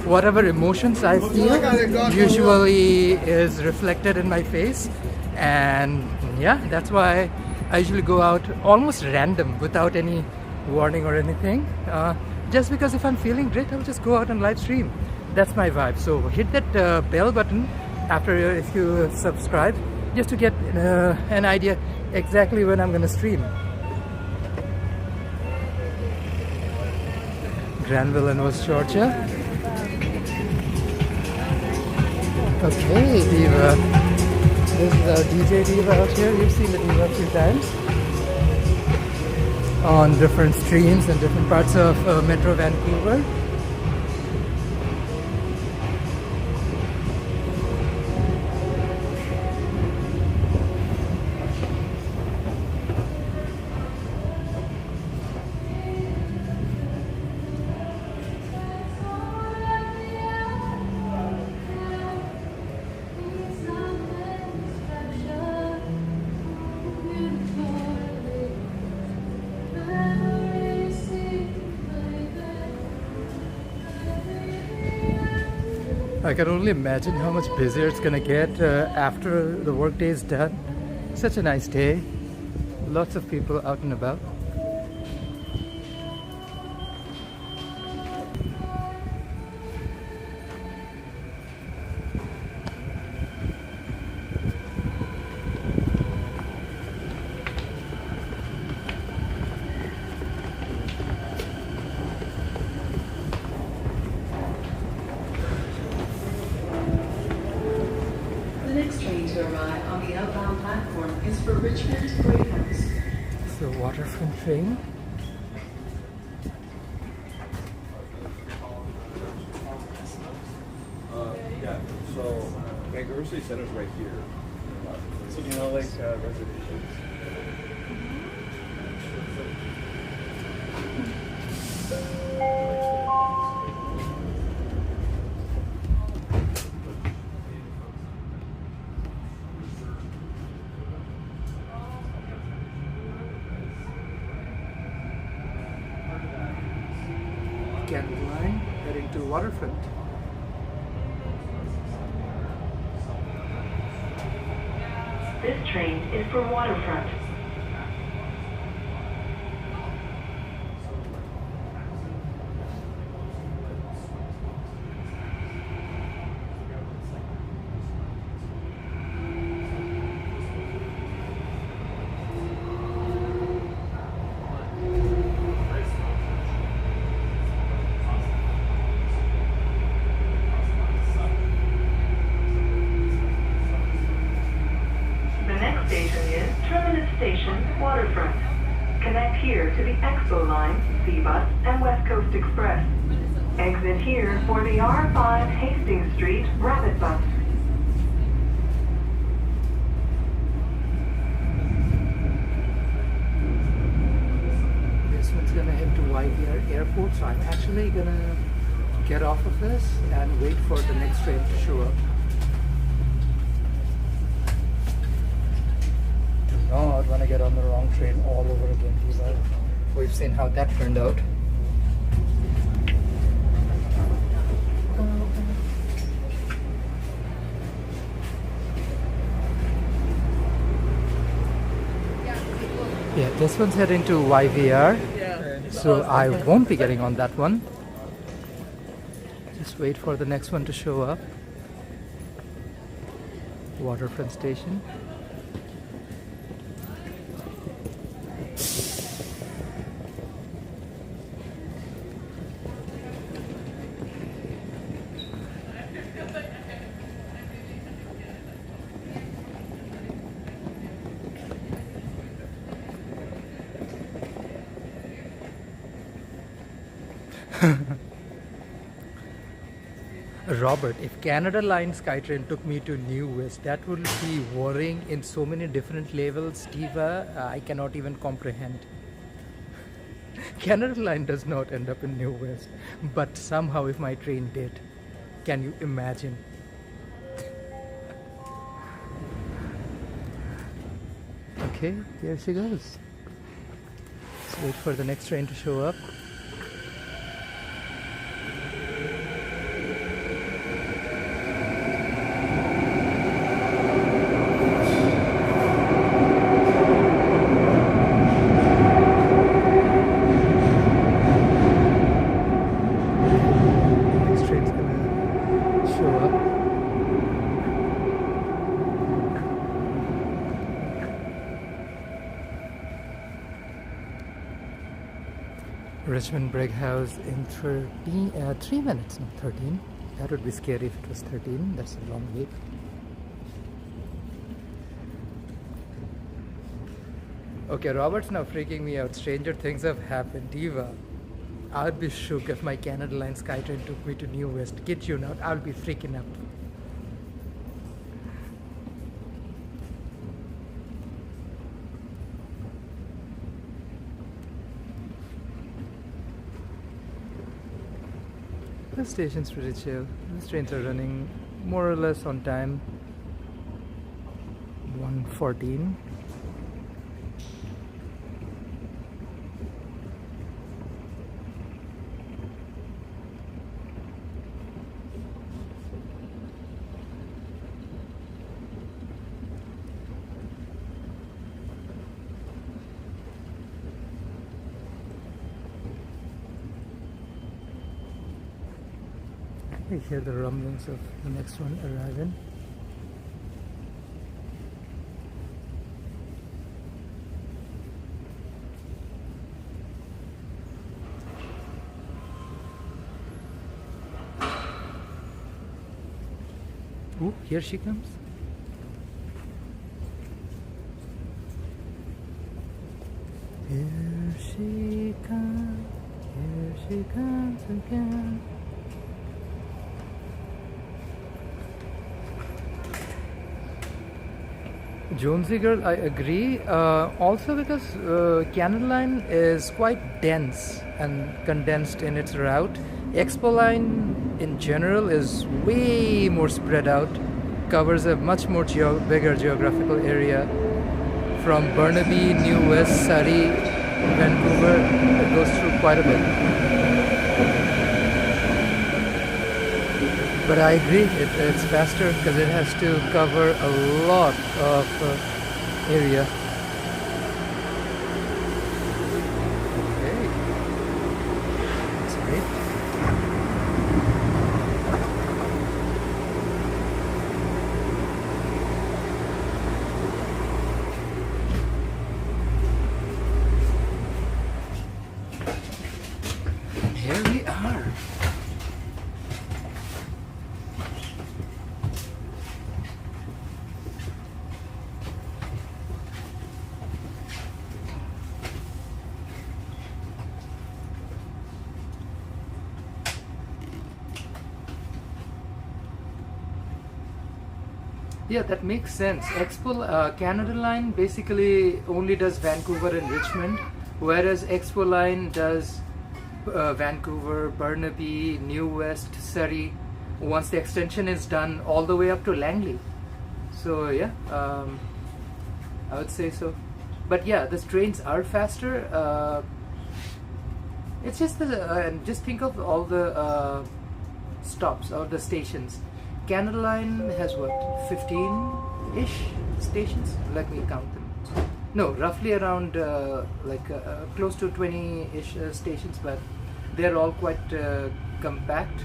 whatever emotions I feel usually is reflected in my face. And yeah, that's why I usually go out almost random without any warning or anything. Just because if I'm feeling great, I'll just go out and live stream. That's my vibe. So hit that bell button after if you subscribe, just to get an idea exactly when I'm gonna stream. Granville and West Georgia. Okay, Diva. This is our DJ Diva out here. You've seen the Diva a few times on different streams and different parts of Metro Vancouver. I can only imagine how much busier it's gonna get after the workday is done. Such a nice day. Lots of people out and about. The next train to arrive on the outbound platform is for Richmond Brighouse. So Waterfront train. Yeah, so Vancouver City Center is right here. So you know, like reservations. Canada line heading to Waterfront. This train is for Waterfront. Station is Terminus Station, Waterfront. Connect here to the Expo Line, C-Bus, and West Coast Express. Exit here for the R5 Hastings Street Rapid Bus. YVR airport, so I'm actually gonna get off of this and wait for the next train to show up. Do not want to get on the wrong train all over again, Diva. We've seen how that turned out. Yeah, this one's heading to YVR, so I won't be getting on that one. Just wait for the next one to show up. Waterfront Station. Robert, if Canada Line SkyTrain took me to New West, that would be worrying in so many different levels, Diva, I cannot even comprehend. Canada Line does not end up in New West, but somehow if my train did, can you imagine? Okay, here she goes. Let's wait for the next train to show up. Richmond Brighouse in 3 minutes, not 13. That would be scary if it was 13. That's a long wait. Okay, Robert's now freaking me out. Stranger things have happened. Diva, I'd be shook if my Canada Line SkyTrain took me to New West. Kid you not, I'll be freaking out. The station's pretty chill. These trains are running more or less on time. 1:14. I hear the rumblings of the next one arriving. Ooh, here she comes. Here she comes again. Jonesy girl, I agree. Also because Canada Line is quite dense and condensed in its route. Expo Line in general is way more spread out, covers a much more bigger geographical area. From Burnaby, New West, Surrey, Vancouver, it goes through quite a bit. But I agree, it's faster because it has to cover a lot of area. Okay, that's great. And here we are. Yeah, that makes sense. Canada Line basically only does Vancouver and Richmond, whereas Expo Line does Vancouver, Burnaby, New West, Surrey, once the extension is done, all the way up to Langley. So yeah, I would say so. But yeah, the trains are faster. It's just just think of all the stops or the stations. Canada Line has what, 15-ish stations? Let me count them. No, roughly around close to 20-ish stations, but they're all quite compact.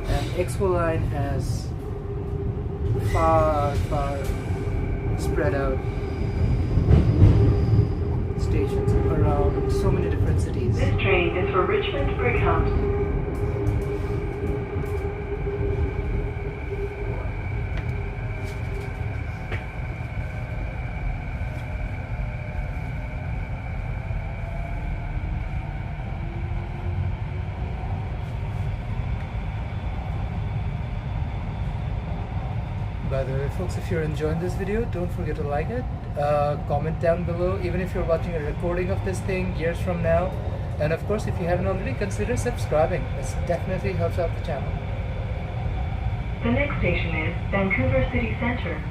And Expo Line has far spread out stations around so many different cities. This train is for Richmond Brighouse. By the way, folks, if you're enjoying this video, don't forget to like it, comment down below, even if you're watching a recording of this thing years from now. And of course, if you haven't already, consider subscribing. This definitely helps out the channel. The next station is Vancouver City Centre.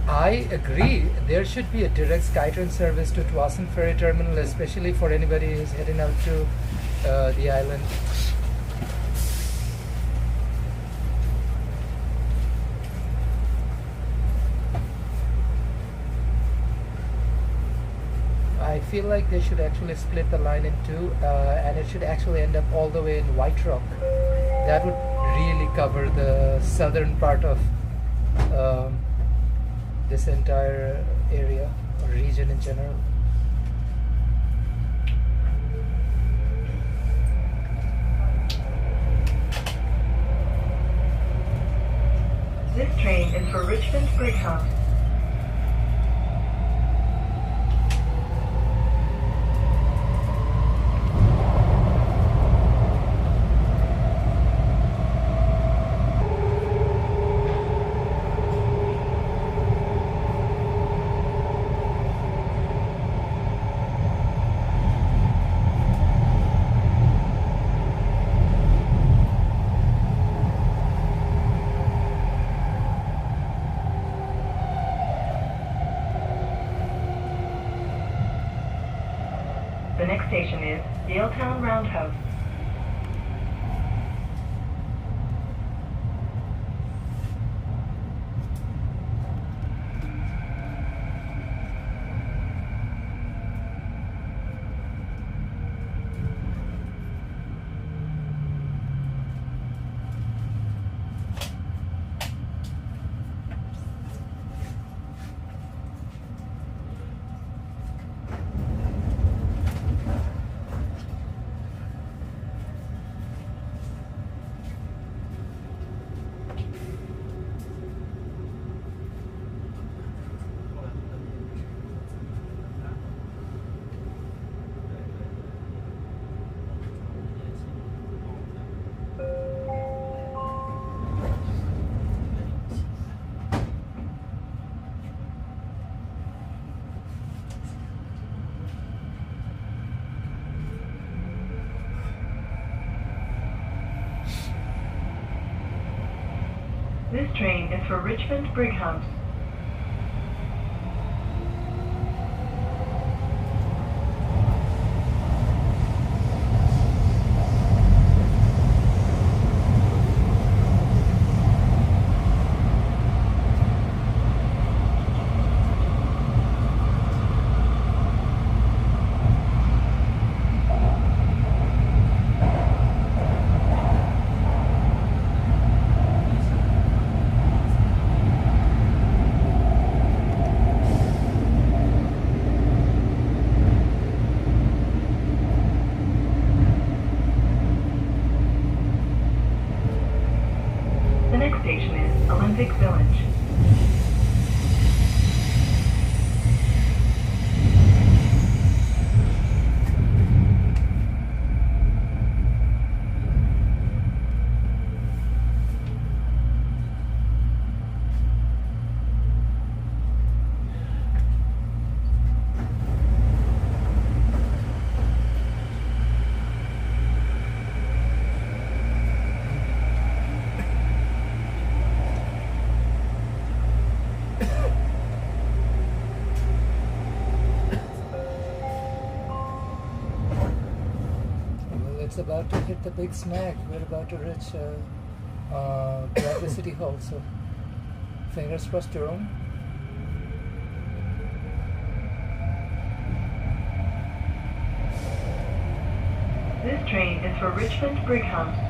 I agree. There should be a direct SkyTrain service to Waterfront Ferry Terminal, especially for anybody who's heading out to the island. I feel like they should actually split the line in two, and it should actually end up all the way in White Rock. That would really cover the southern part of this entire area or region in general. This train is for Richmond Brighouse. The next station is Yaletown Roundhouse. This train is for Richmond Brighouse. it's about to hit the big snag. We're about to reach Broadway City Hall, so fingers crossed, Jerome. This train is for Richmond Brighouse.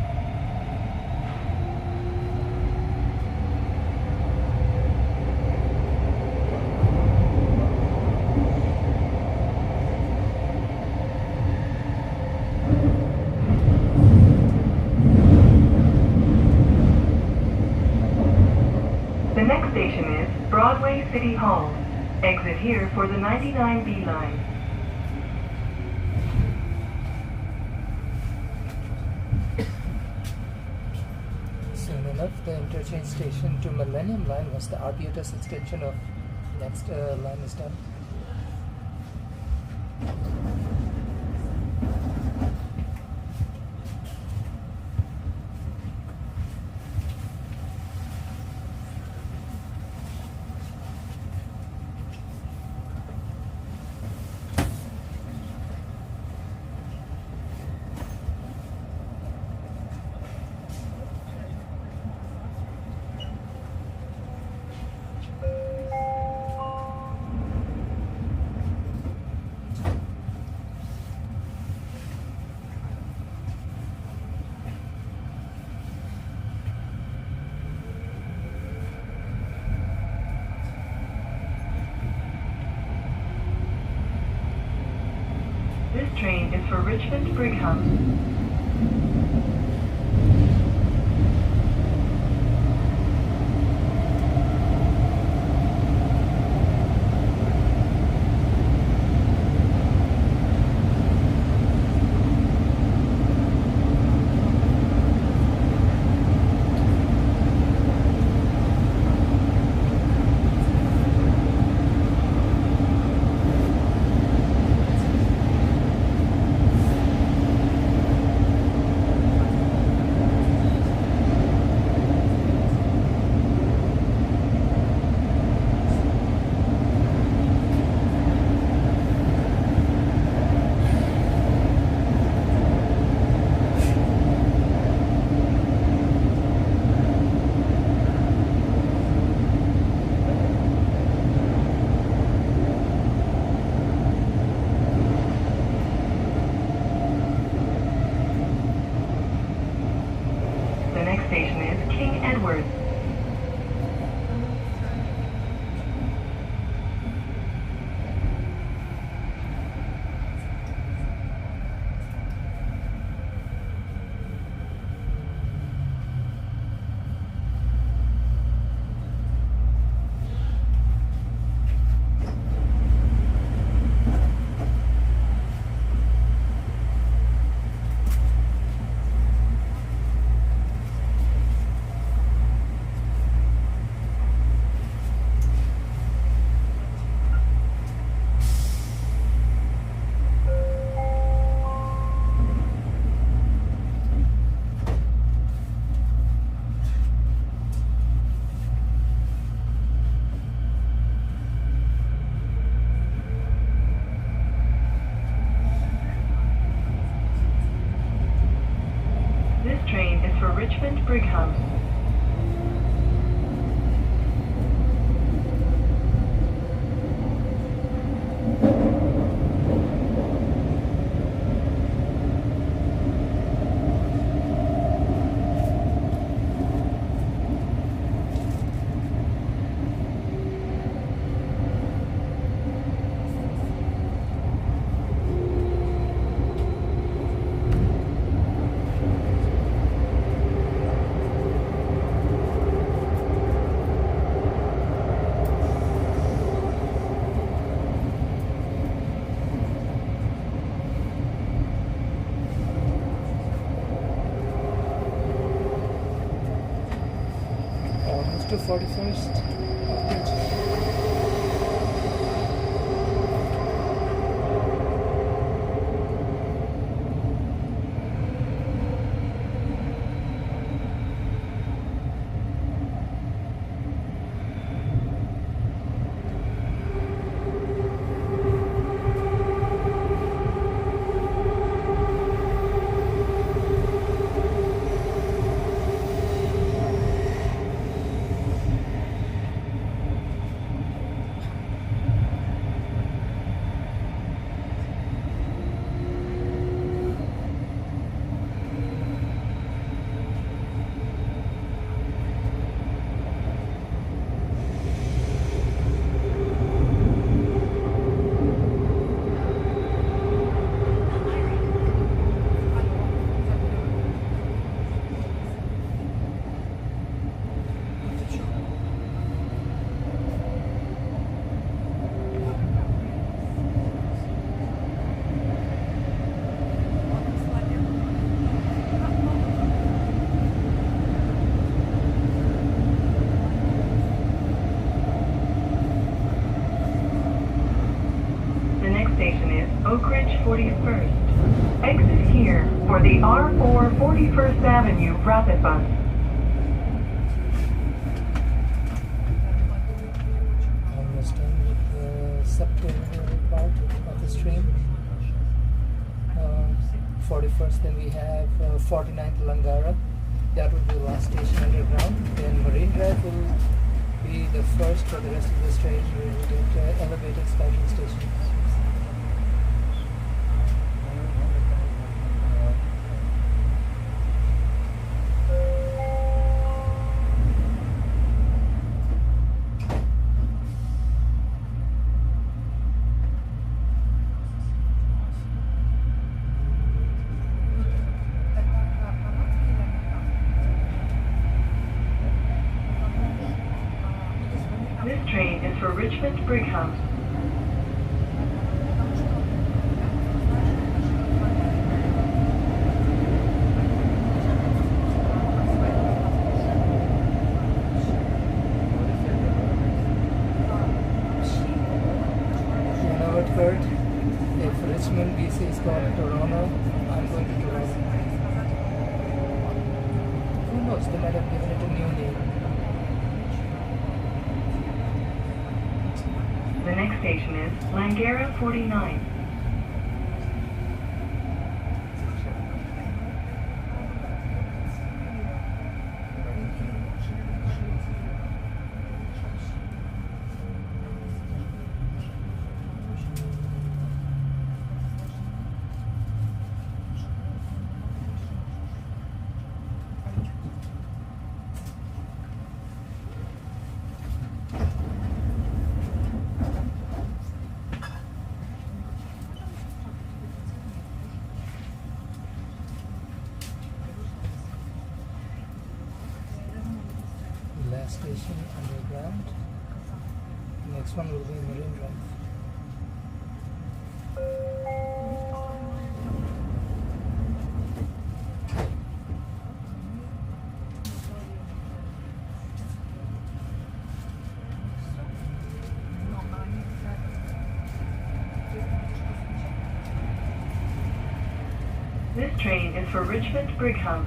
The next station is Broadway City Hall. Exit here for the 99B line. Soon enough, the interchange station to Millennium Line, once the Arbutus extension of next line is done. This train is for Richmond Brighouse. The next station is King Edward. This train is for Richmond Brighouse. Almost to 41st. Oak Ridge 41st. Exit here for the R4 41st Avenue Rapid Bus. Almost done with the subterranean part of the stream. 41st, then we have 49th Langara. That will be the last station underground. Then Marine Drive will be the first for the rest of the train. We will get elevated SkyTrain stations. This train is for Richmond Brighouse. You know what, Kurt? If Richmond, BC is called Toronto, I'm going to Toronto. Who knows? They might have given it a new name. The next station is Langara 49. Last station underground. Next one will be Marine Drive. This train is for Richmond Brighouse.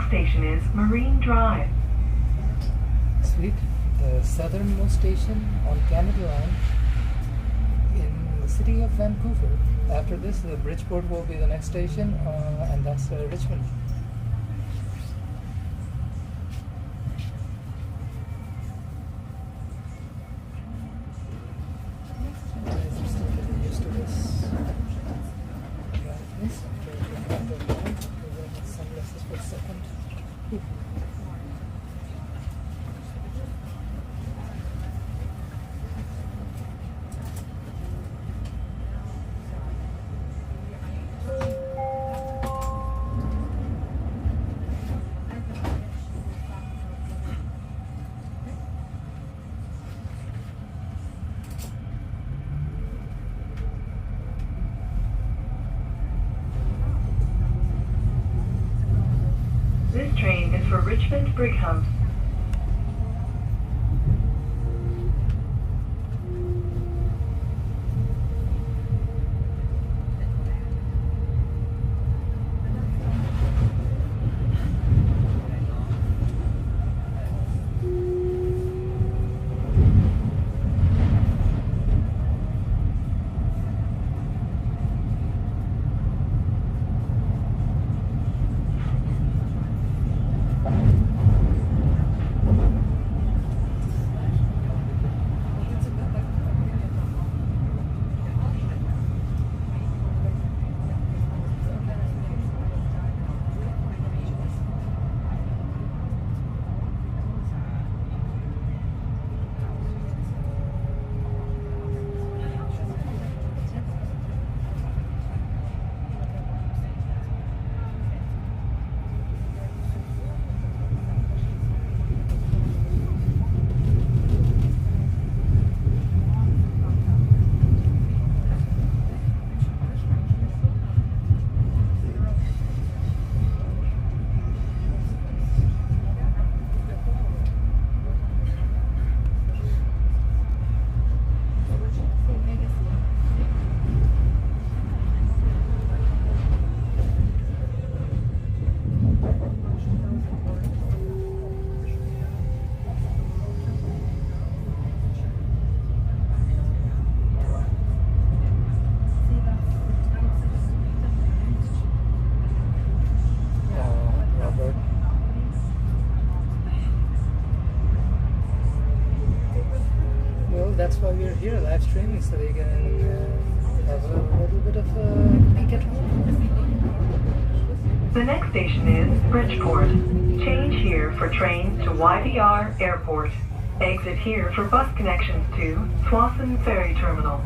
Station is Marine Drive. Sweet. The southernmost station on Canada Line in the city of Vancouver. After this, the Bridgeport will be the next station, and that's Richmond. I'm still getting used to this. Brightness. Sunglasses for a second. for Richmond Brighouse. That's why we're here live streaming, so we can have a little bit of a peek at home. The next station is Bridgeport. Change here for trains to YVR Airport. Exit here for bus connections to Swanson Ferry Terminal.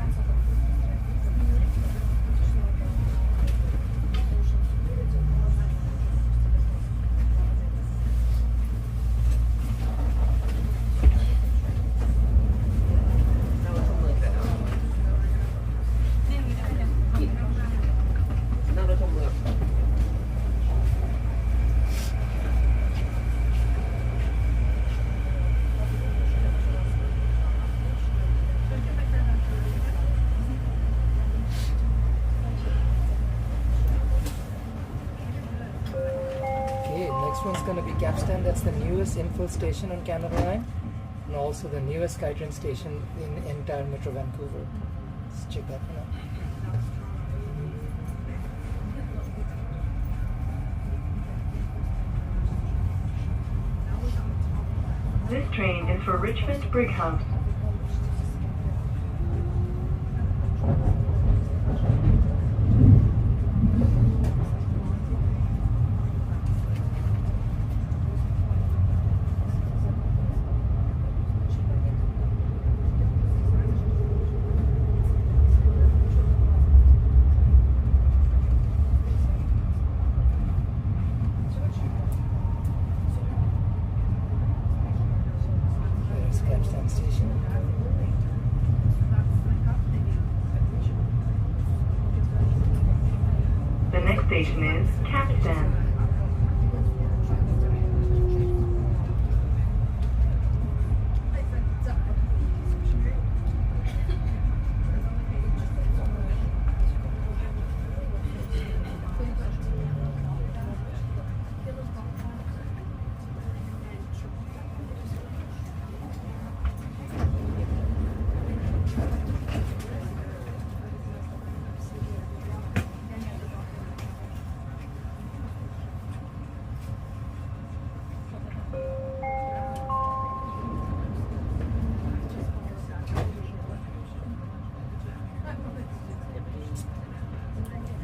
Next one's going to be Capstan. That's the newest infill station on Canada Line, and also the newest SkyTrain station in entire Metro Vancouver. Let's check that one out. This train is for Richmond Brighouse. Station. The next station is Capstan.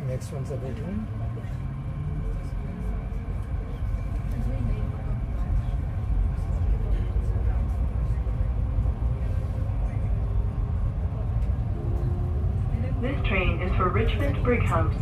Next one's a bedroom. This train is for Richmond Brighouse.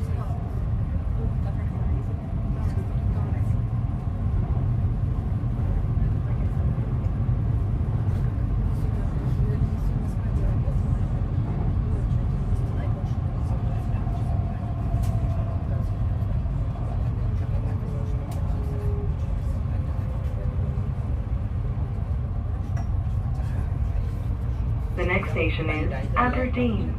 The next station is Aberdeen.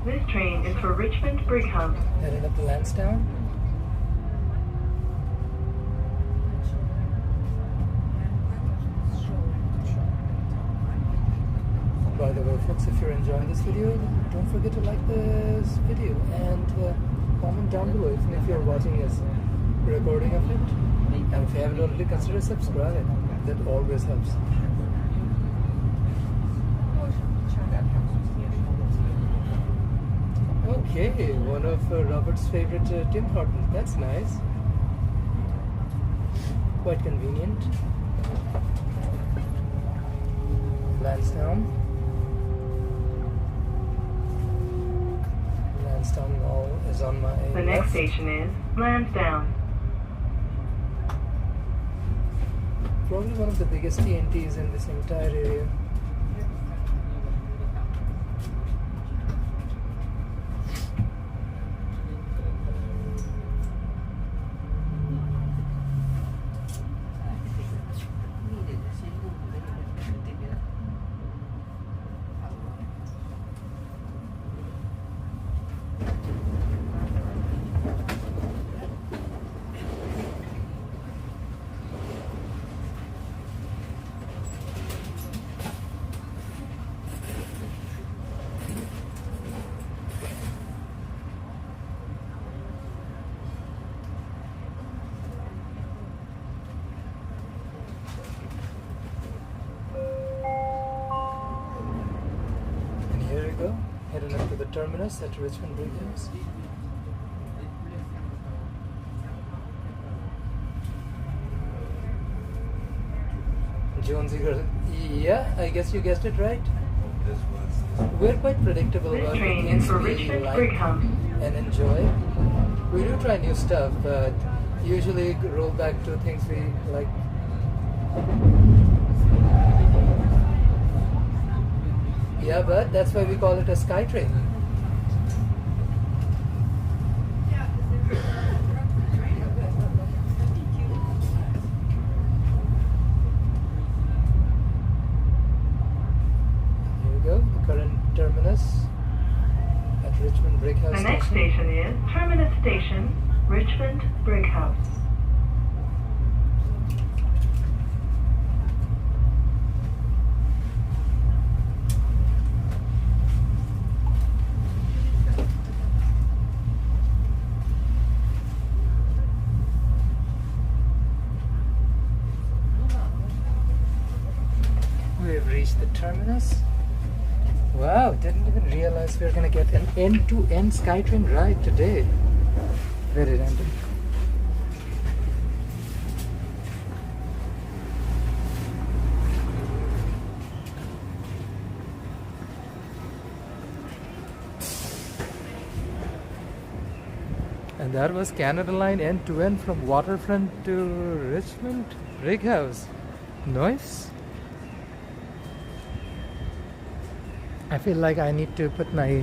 This train is for Richmond Brighouse. Heading up to Lansdowne. By the way, folks, if you're enjoying this video, don't forget to like this video and comment down below even if you're watching as a recording of it. And if you haven't already, consider subscribe. That always helps. Okay, one of Robert's favorite Tim Hortons. That's nice. Quite convenient. Lansdowne. Lansdowne Mall is on my The next station is Lansdowne. Probably one of the biggest TNTs in this entire area. Heading up to the terminus at Richmond Brighouse. Jonesy girl. Yeah, I guess you guessed it right. We're quite predictable about the things we like and enjoy. We do try new stuff, but usually roll back to things we like. Yeah, but that's why we call it a SkyTrain. Here we go, the current terminus at Richmond Brighouse Station. The next station is Terminus Station, Richmond Brighouse. We've reached the terminus. Wow, didn't even realize we were gonna get an end-to-end SkyTrain ride today. Very random. And that was Canada Line end-to-end from Waterfront to Richmond Brighouse. Nice. I feel like I need to put my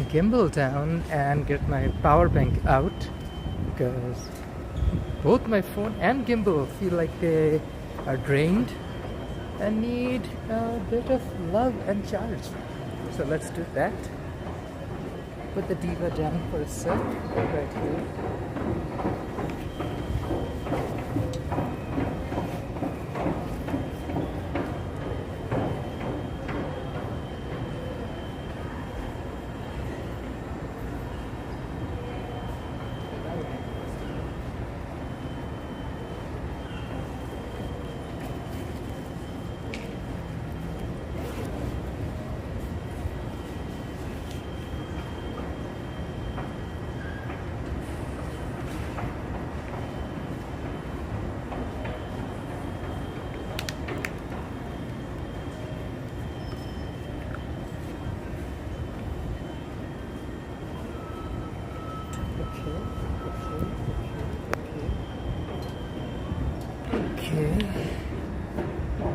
gimbal down and get my power bank out because both my phone and gimbal feel like they are drained and need a bit of love and charge. So let's do that. Put the diva down for a sec right here.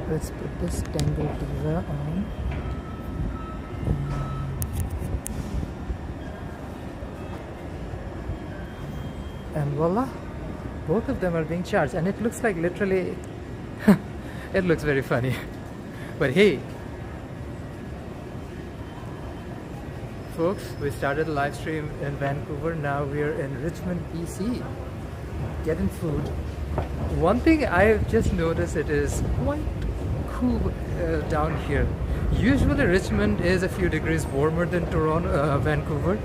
Let's put this tangle diva on. And voila, both of them are being charged, and it looks like literally it looks very funny. But hey folks, we started a live stream in Vancouver. Now we are in Richmond, BC, getting food. One thing I've just noticed, it is quite cool down here. Usually Richmond is a few degrees warmer than Vancouver.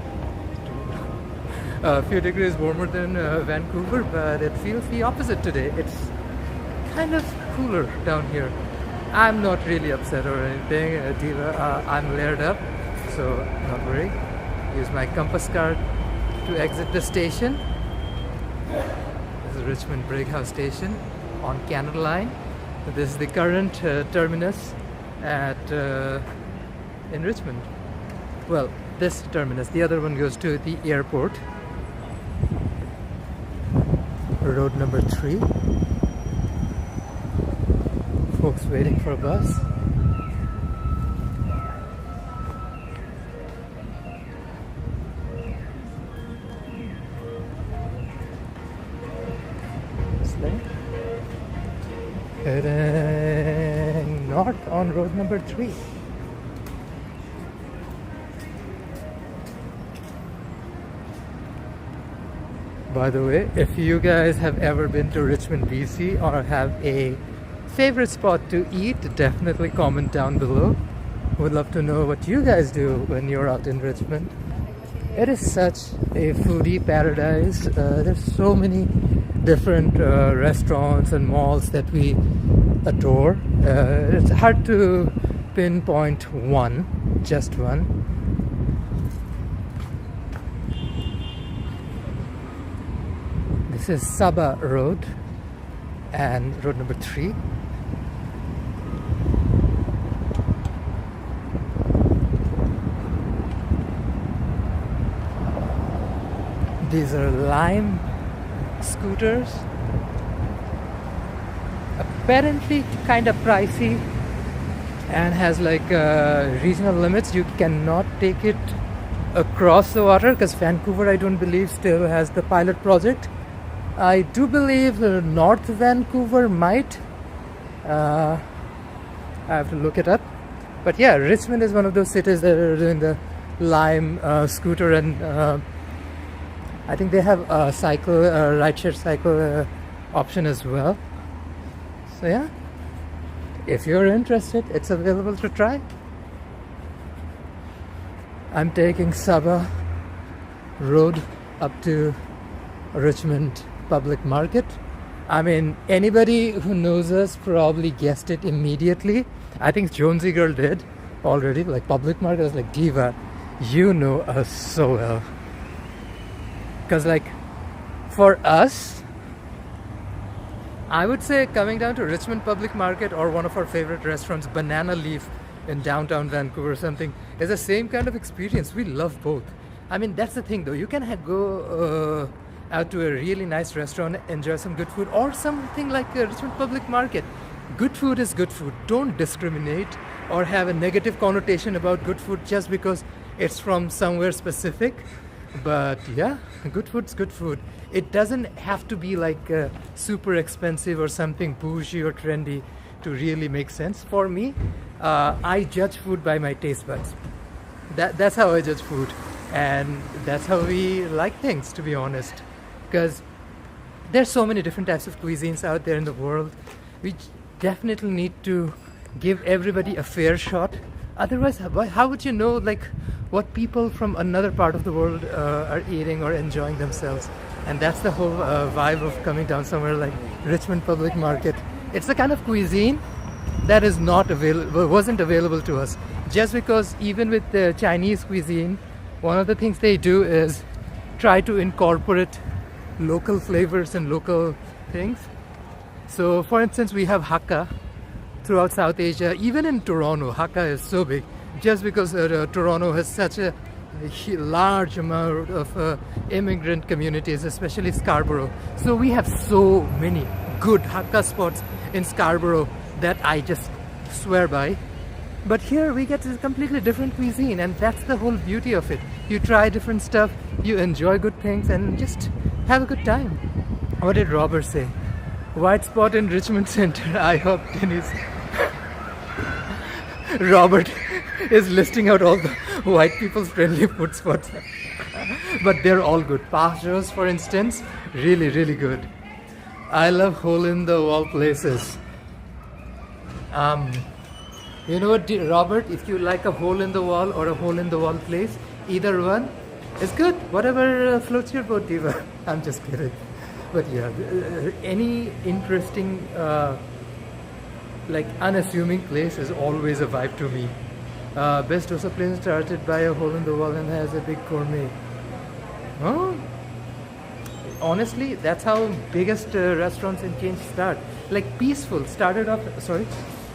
A few degrees warmer than Vancouver, but it feels the opposite today. It's kind of cooler down here. I'm not really upset or anything, Diva. I'm layered up, so not worry. Use my compass card to exit the station. This is Richmond Brighouse Station on Canada Line. This is the current terminus in Richmond. Well, this terminus. The other one goes to the airport. Road number 3. Folks waiting for a bus. Heading north on road number 3. By the way, if you guys have ever been to Richmond, BC, or have a favorite spot to eat, definitely comment down below. Would love to know what you guys do when you're out in Richmond. It is such a foodie paradise. There's so many different restaurants and malls that we adore. It's hard to pinpoint one, just one. This is Saba Road and road number 3. These are Lime scooters. Apparently kind of pricey and has like regional limits. You cannot take it across the water because Vancouver, I don't believe, still has the pilot project. I do believe North Vancouver might. I have to look it up. But yeah, Richmond is one of those cities that are doing the Lime scooter, and I think they have a cycle, rideshare cycle option as well. So yeah, if you're interested, it's available to try. I'm taking Saba Road up to Richmond Public Market. I mean, anybody who knows us probably guessed it immediately. I think Jonesy Girl did already. Like Public Market, I was like, Diva, you know us so well. Because like, for us, I would say coming down to Richmond Public Market or one of our favorite restaurants, Banana Leaf in downtown Vancouver or something, is the same kind of experience. We love both. I mean, that's the thing though. You can go out to a really nice restaurant, enjoy some good food, or something like Richmond Public Market. Good food is good food. Don't discriminate or have a negative connotation about good food just because it's from somewhere specific. But yeah, good food's good food. It doesn't have to be like super expensive or something bougie or trendy to really make sense. For me, I judge food by my taste buds. That's how I judge food, and that's how we like things, to be honest. Because there's so many different types of cuisines out there in the world. We definitely need to give everybody a fair shot. Otherwise, how would you know like what people from another part of the world are eating or enjoying themselves? And that's the whole vibe of coming down somewhere like Richmond Public Market. It's the kind of cuisine that is not available, wasn't available to us. Just because even with the Chinese cuisine, one of the things they do is try to incorporate local flavors and local things. So for instance, we have Hakka throughout South Asia. Even in Toronto, Hakka is so big just because Toronto has such a large amount of immigrant communities, especially Scarborough. So we have so many good Hakka spots in Scarborough that I just swear by. But here we get a completely different cuisine, and that's the whole beauty of it. You try different stuff, you enjoy good things, and just have a good time. What did Robert say? White spot in Richmond Center. I hope Dennis. Robert is listing out all the white people's friendly food spots. But they're all good. Pastures, for instance, really, really good. I love hole-in-the-wall places. You know what, Robert? If you like a hole-in-the-wall or a hole-in-the-wall place, either one is good. Whatever floats your boat, Diva. I'm just kidding. But yeah, any interesting, like unassuming place is always a vibe to me. Best dosa place started by a hole-in-the-wall and has a big gourmet. Oh, honestly, that's how biggest restaurants in chains start. Like Peaceful started off. Sorry,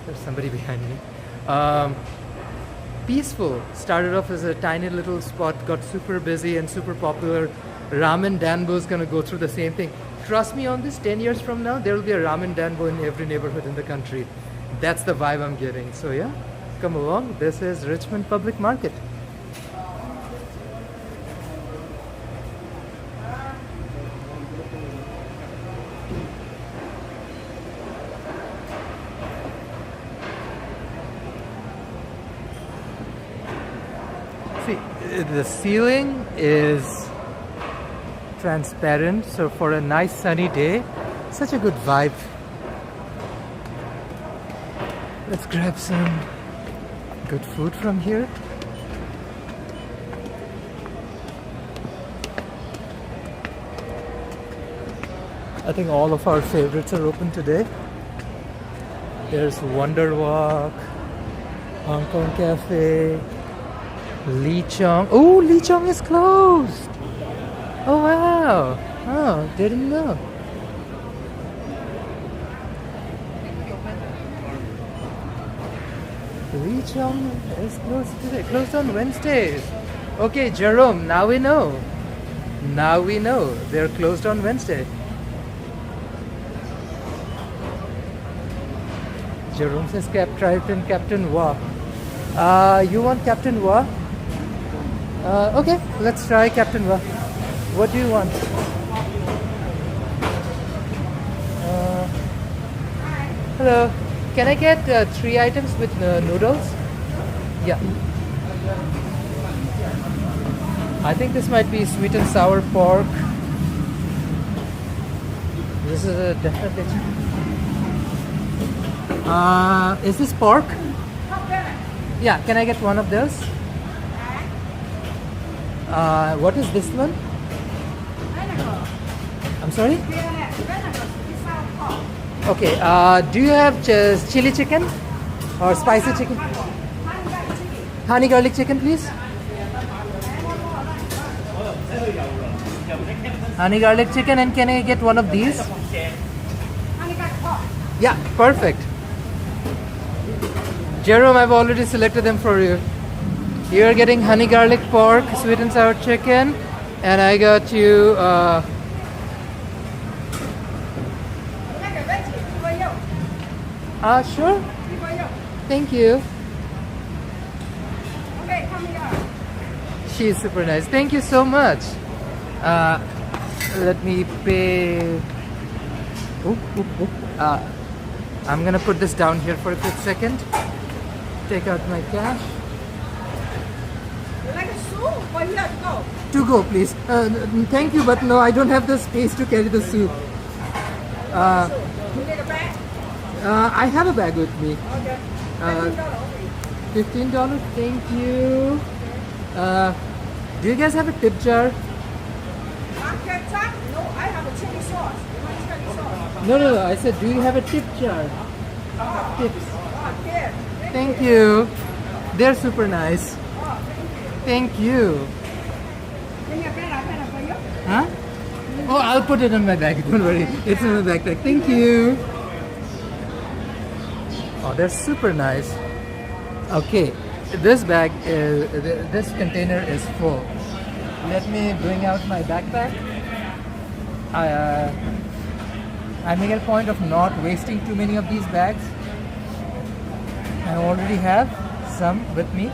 there's somebody behind me. Peaceful started off as a tiny little spot, got super busy and super popular. Ramen Danbo is gonna go through the same thing. Trust me on this, 10 years from now, there will be a Ramen Danbo in every neighborhood in the country. That's the vibe I'm getting. So yeah, come along. This is Richmond Public Market. See, the ceiling is transparent, so for a nice sunny day, such a good vibe. Let's grab some good food from here. I think all of our favorites are open today. There's Wonder Walk, Hong Kong Cafe, Lee Chong. Oh, Lee Chong is closed. Oh wow. Oh, didn't know. Lee Chong is closed today. Closed on Wednesdays. Okay, Jerome, now we know. Now we know. They're closed on Wednesday. Jerome says Captain Wah. You want Captain Wah? Okay, let's try Captain Wah. What do you want? Hello. Can I get 3 items with noodles? Yeah. I think this might be sweet and sour pork. This is a definitely. Is this pork? Yeah. Can I get one of those? What is this one? I'm sorry? Okay, do you have chili chicken or spicy chicken? Honey garlic chicken, please. Honey garlic chicken, and can I get one of these? Yeah, perfect. Jerome, I've already selected them for you. You're getting honey garlic pork, sweet and sour chicken, and I got you sure. Thank you. Okay, come here. She's super nice. Thank you so much. Let me pay. I'm gonna put this down here for a quick second. Take out my cash. You like a soup or you have to go? To go, please. Thank you, but no, I don't have the space to carry the soup. You need a bag? I have a bag with me. Okay. $15. Thank you. Do you guys have a tip jar? Market top? No, I have a chili sauce. You want chili sauce? No. I said, do you have a tip jar? Tips. Oh, here. Thank you. They're super nice. Thank you. Can you pay that for you? Huh? Oh, I'll put it in my bag. Don't worry. It's in my backpack. Thank you. Oh, they're super nice. Okay, this bag is, this container is full. Let me bring out my backpack. I make a point of not wasting too many of these bags. I already have some with me.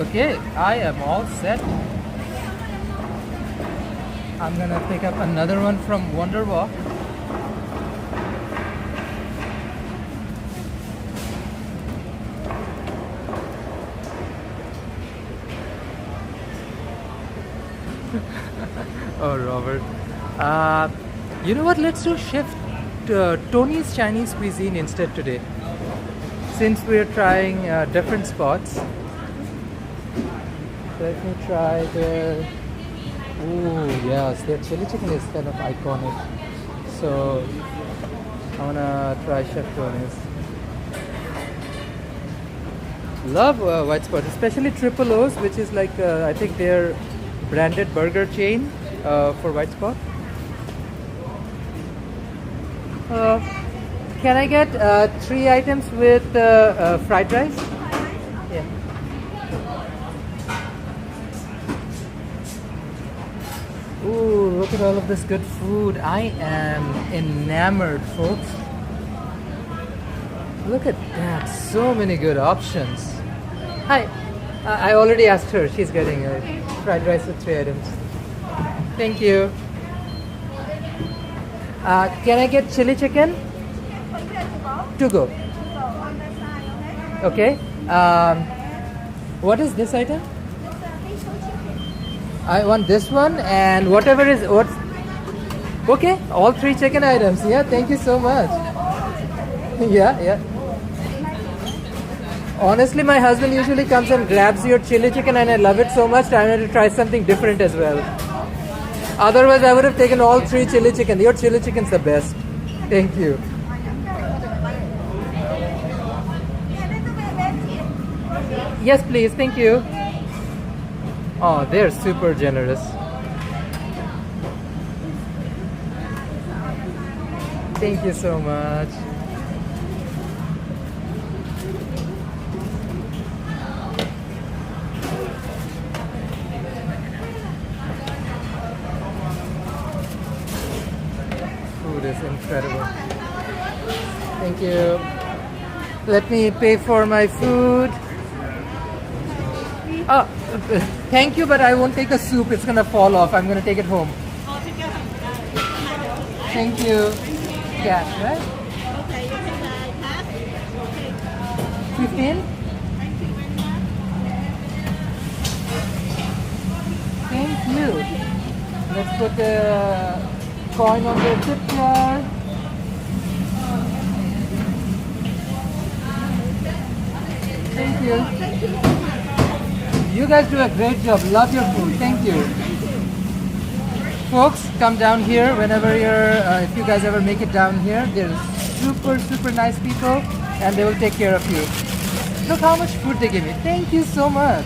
Okay, I am all set. I'm gonna pick up another one from Wonderwalk. Oh, Robert. You know what? Let's do shift Tony's Chinese cuisine instead today. Since we're trying different spots. Let me try their... Ooh, yes, their chili chicken is kind of iconic. So, I wanna try Chef Tony's. Love White Spot, especially Triple O's, which is like, I think their branded burger chain for White Spot. Can I get 3 items with fried rice? Yeah. Ooh, look at all of this good food. I am enamored, folks. Look at that. So many good options. Hi. I already asked her. She's getting a fried rice with 3 items. Thank you. Can I get chili chicken? To go. Okay. What is this item? I want this one and whatever is what's okay. All 3 chicken items. Yeah, thank you so much. Yeah. Honestly, my husband usually comes and grabs your chili chicken, and I love it so much. I wanted to try something different as well. Otherwise, I would have taken all 3 chili chicken. Your chili chicken's the best. Thank you. Yes, please. Thank you. Oh, they're super generous. Thank you so much. Food is incredible. Thank you. Let me pay for my food. Oh, thank you, but I won't take a soup. It's gonna fall off. I'm gonna take it home. Thank you. Cash, right? Okay, you can pass. 15? Thank you. Let's put the coin on the tip jar. Thank you. You guys do a great job. Love your food. Thank you. Folks, come down here whenever if you guys ever make it down here. They're super nice people and they will take care of you. Look how much food they give me. Thank you so much.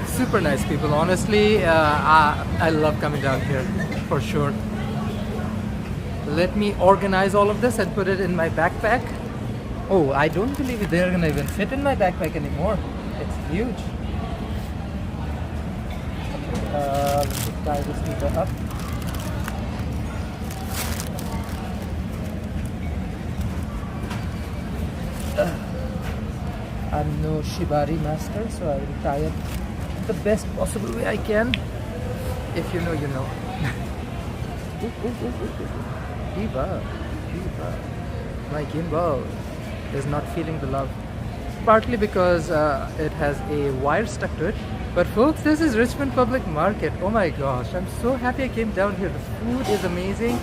Super nice people. Honestly, I love coming down here for sure. Let me organize all of this and put it in my backpack. Oh, I don't believe they're gonna even fit in my backpack anymore. It's huge. Let's just tie this lever up. I'm no shibari master, so I will tie it the best possible way I can. If you know, you know. Diva. My gimbal is not feeling the love, partly because it has a wire stuck to it. But folks, this is Richmond Public Market. Oh my gosh, I'm so happy I came down here. The food is amazing.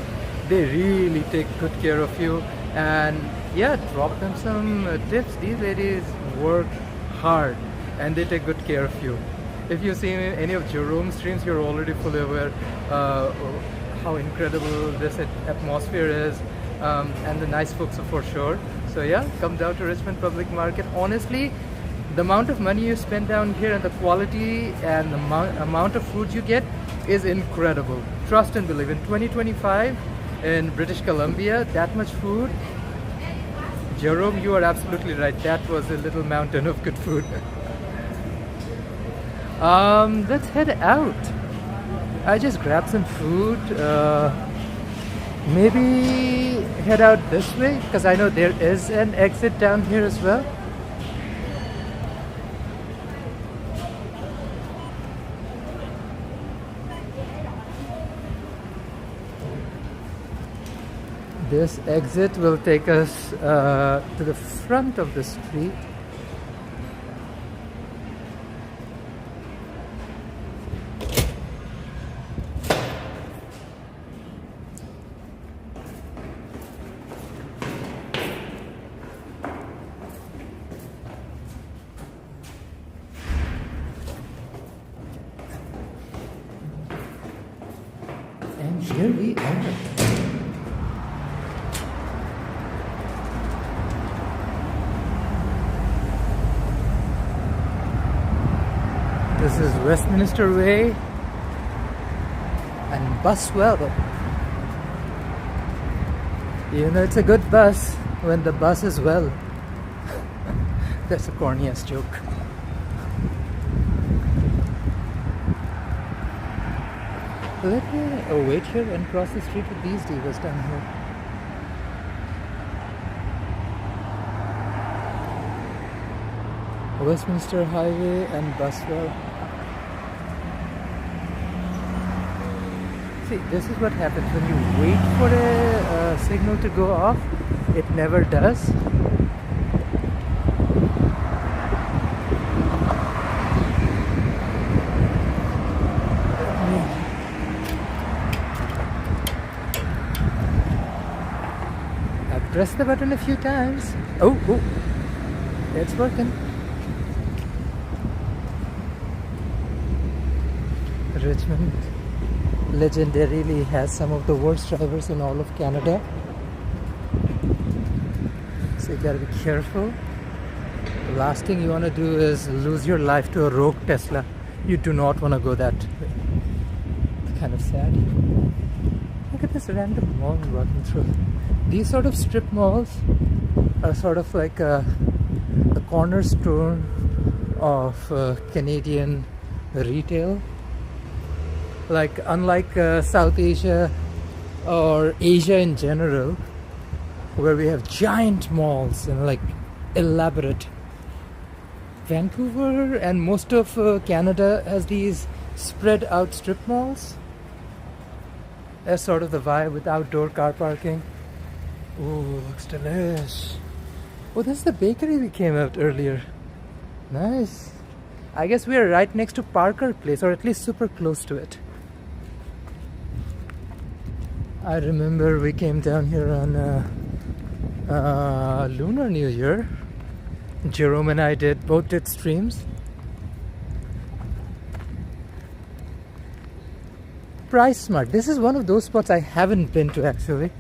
They really take good care of you, and yeah, drop them some tips. These ladies work hard and they take good care of you. If you've seen any of Jerome's streams, you're already fully aware how incredible this atmosphere is, and the nice folks for sure. So yeah, come down to Richmond Public Market. Honestly, the amount of money you spend down here and the quality and the amount of food you get is incredible. Trust and believe. In 2025 in British Columbia, that much food. Jerome, you are absolutely right. That was a little mountain of good food. Let's head out. I just grabbed some food. Maybe head out this way because I know there is an exit down here as well. This exit will take us to the front of the street. And here we are. This is Westminster Way and Buswell. You know, it's a good bus when the bus is well. That's the corniest joke. Let me wait here and cross the street with these divas down here. Westminster Highway and Buswell. See, this is what happens when you wait for a signal to go off. It never does. I've pressed the button a few times. Oh, it's working. Richmond legendarily has some of the worst drivers in all of Canada, so you gotta be careful. The last thing you want to do is lose your life to a rogue Tesla. You do not want to go that way. It's kind of sad. Look at this random mall we're walking through. These sort of strip malls are sort of like a cornerstone of Canadian retail. Like, unlike South Asia or Asia in general, where we have giant malls and like elaborate, Vancouver and most of Canada has these spread out strip malls. That's sort of the vibe with outdoor car parking. Ooh, looks delish. Oh, that's the bakery we came out earlier. Nice. I guess we are right next to Parker Place, or at least super close to it. I remember we came down here on Lunar New Year. Jerome and I both did streams. Price Smart. This is one of those spots I haven't been to actually.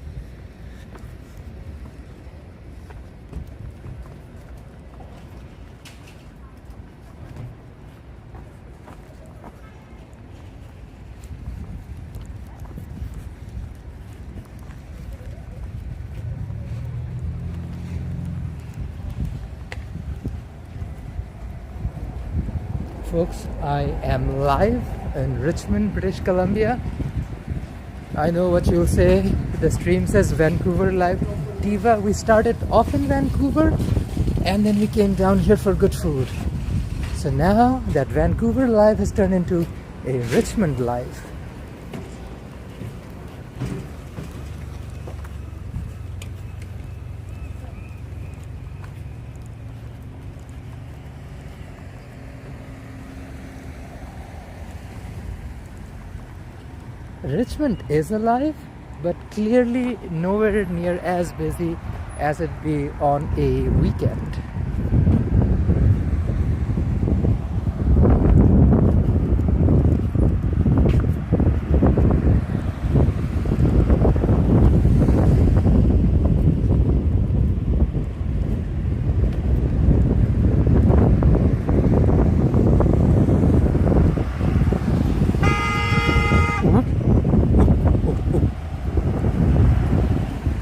Folks, I am live in Richmond, British Columbia. I know what you'll say. The stream says Vancouver Live. Diva, we started off in Vancouver and then we came down here for good food. So now that Vancouver Live has turned into a Richmond Live. Richmond is alive, but clearly nowhere near as busy as it be on a weekend.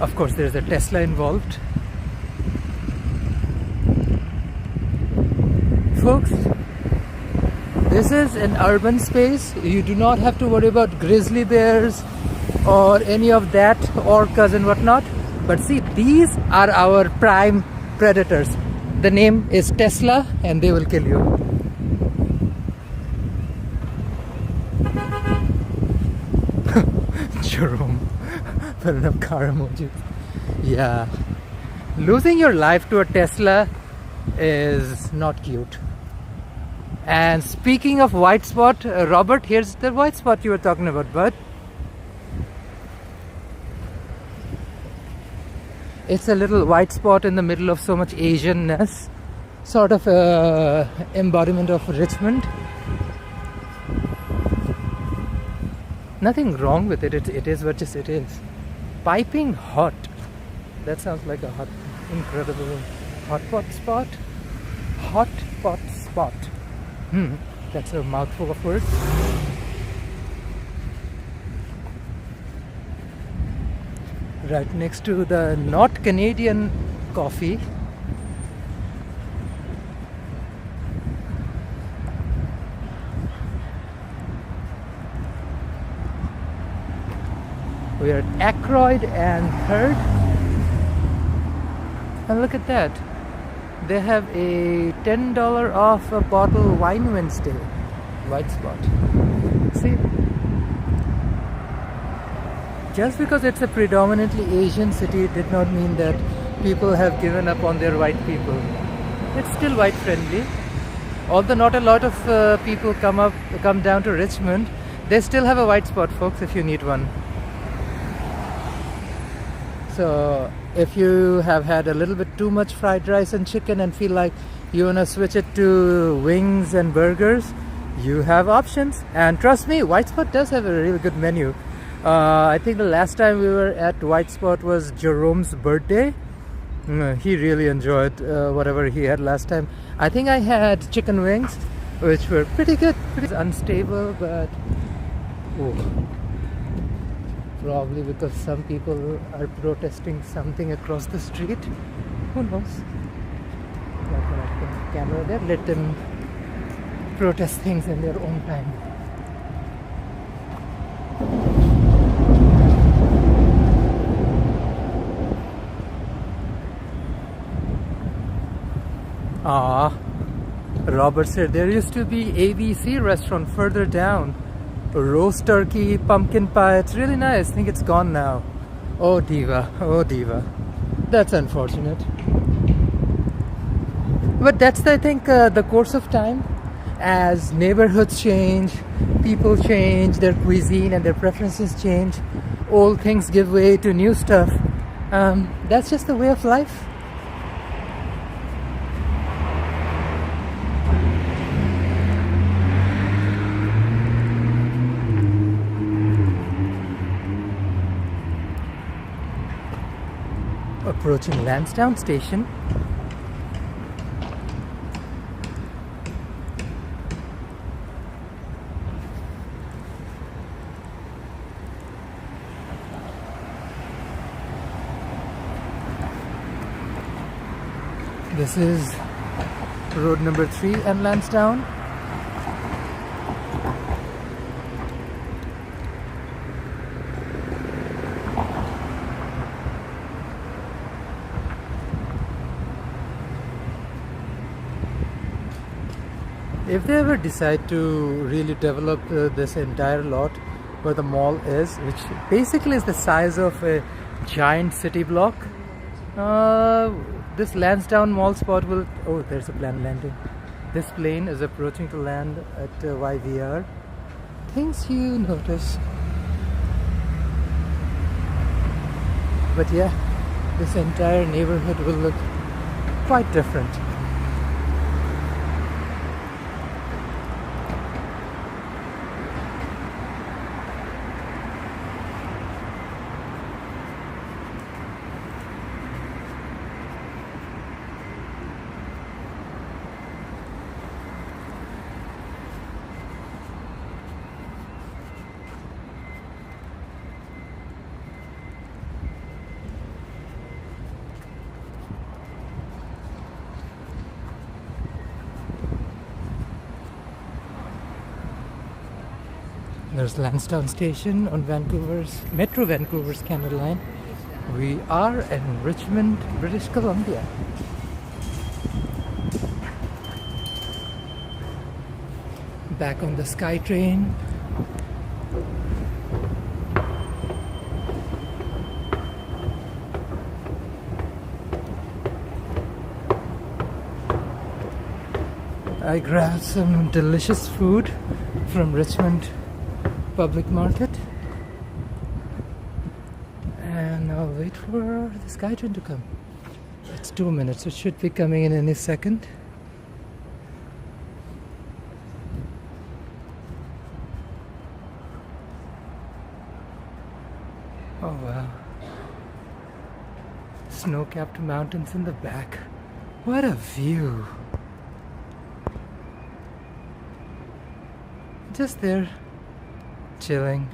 Of course, there's a Tesla involved. Folks, this is an urban space. You do not have to worry about grizzly bears or any of that, orcas and whatnot. But see, these are our prime predators. The name is Tesla and they will kill you. Jerome, put enough car emojis. Yeah, losing your life to a Tesla is not cute. And speaking of white spot, Robert, here's the white spot you were talking about, bud. It's a little white spot in the middle of so much Asianness, sort of embodiment of Richmond. Nothing wrong with it. It is what just it is. Piping hot. That sounds like a hot, incredible hot pot spot. Hot pot spot. That's a mouthful of words. Right next to the not Canadian coffee. We are at Ackroyd and 3rd. And look at that. They have a $10 off a bottle wine Wednesday. White spot. See? Just because it's a predominantly Asian city did not mean that people have given up on their white people. It's still white friendly. Although not a lot of people come down to Richmond, they still have a white spot, folks, if you need one. So if you have had a little bit too much fried rice and chicken and feel like you want to switch it to wings and burgers, you have options. And trust me, White Spot does have a really good menu. I think the last time we were at White Spot was Jerome's birthday. He really enjoyed whatever he had last time. I think I had chicken wings, which were pretty good. Pretty unstable, but probably because some people are protesting something across the street. Who knows? Not gonna put the camera there. Let them protest things in their own time. Robert said there used to be ABC restaurant further down. Roast turkey, pumpkin pie. It's really nice. I think it's gone now. Oh diva, oh diva. That's unfortunate. But that's, I think, the course of time. As neighborhoods change, people change, their cuisine and their preferences change. Old things give way to new stuff. That's just the way of life. Approaching Lansdowne Station. This is road number 3 and Lansdowne. If they ever decide to really develop this entire lot where the mall is, which basically is the size of a giant city block, this Lansdowne mall spot will... Oh, there's a plane landing. This plane is approaching to land at YVR. Things you notice. But yeah, this entire neighborhood will look quite different. There's Lansdowne Station on Metro Vancouver's Canada Line. We are in Richmond, British Columbia. Back on the SkyTrain. I grabbed some delicious food from Richmond Public Market, and I'll wait for the SkyTrain to come. It's 2 minutes, it should be coming in any second. Oh wow, snow-capped mountains in the back. What a view! Just there, chilling.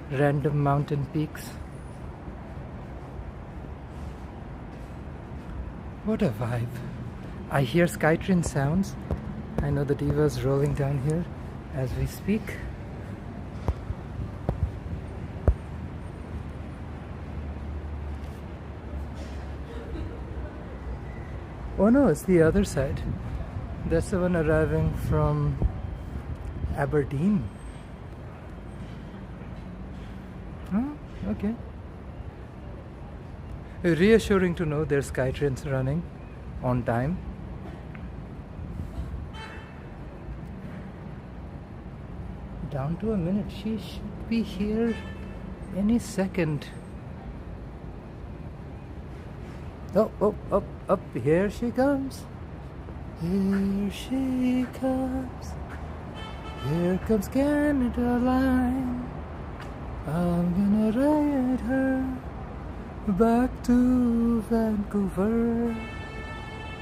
Random mountain peaks. What a vibe. I hear SkyTrain sounds. I know the Diva's rolling down here as we speak. Oh no, it's the other side. That's the one arriving from Aberdeen. Oh, okay. Reassuring to know there's SkyTrains running on time. Down to a minute. She should be here any second. Oh, up, here she comes. Here she comes. Here comes Canada Line. I'm gonna ride her back to Vancouver.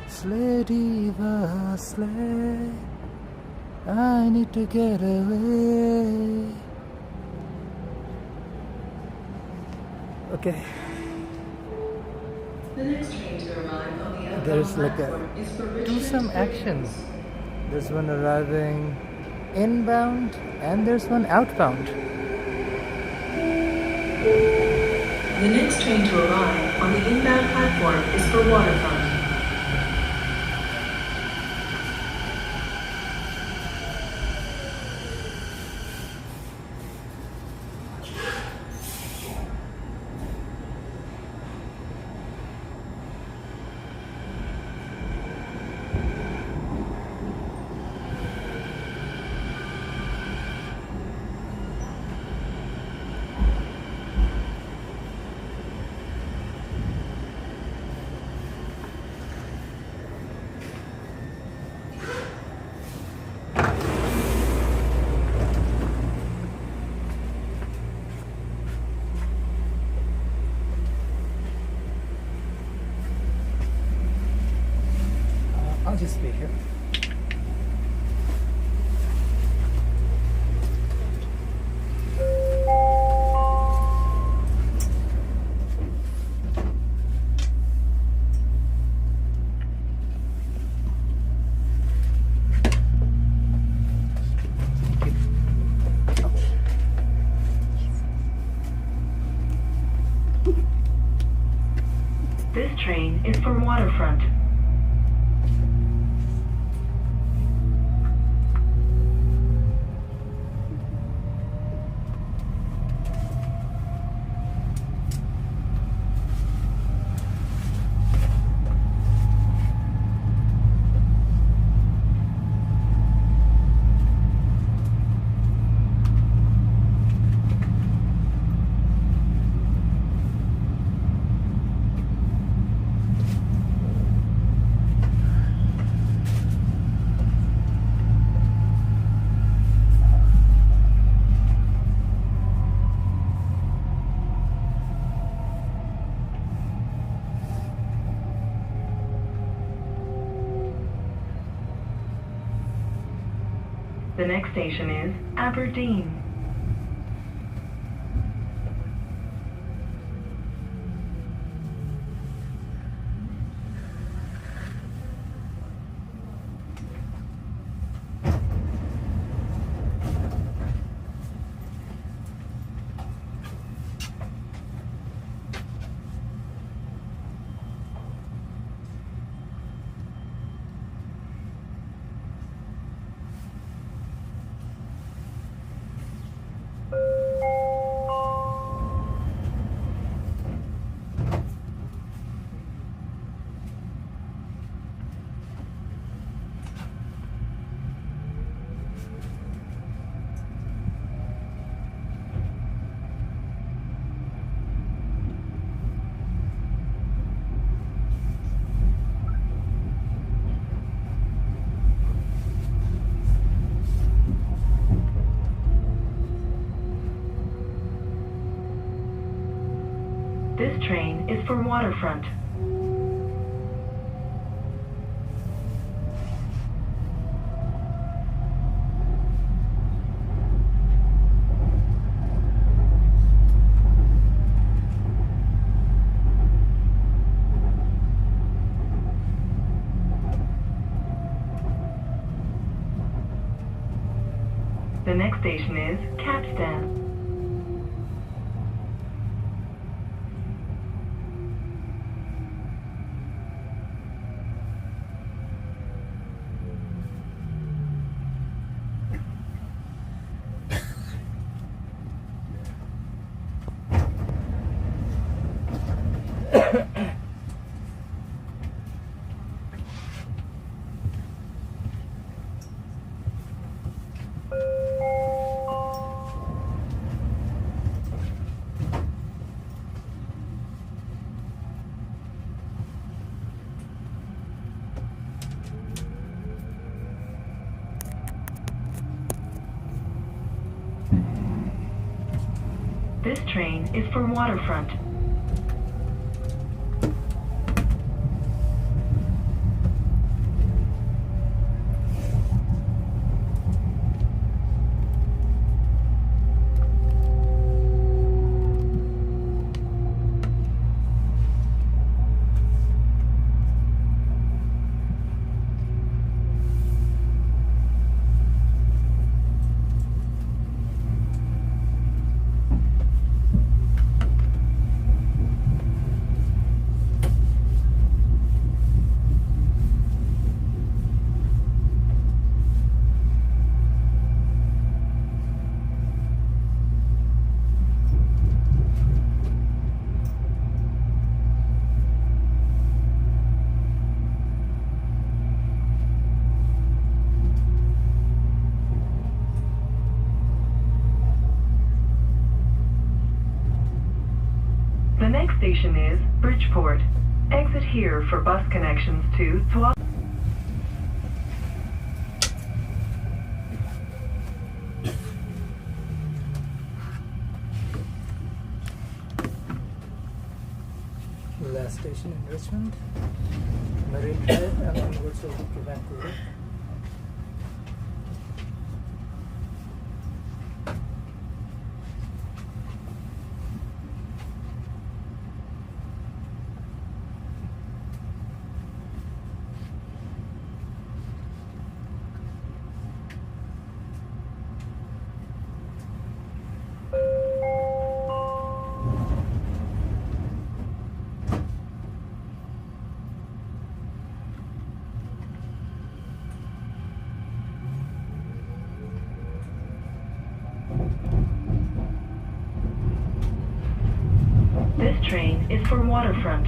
Sleigh diva, sleigh. I need to get away. Okay. The next train to arrive on the outbound There's like platform is for do Richmond some action. Brighouse. There's one arriving inbound and there's one outbound. The next train to arrive on the inbound platform is for Waterfront. I'll just be here. This train is for Waterfront. The next station is Aberdeen. This train is for Waterfront. The next station is Capstan. This train is for Waterfront. The next station is Bridgeport. Exit here for bus connections to Swap. Last station in Richmond, Marine Drive, and onwards over to Vancouver. This train is for Waterfront.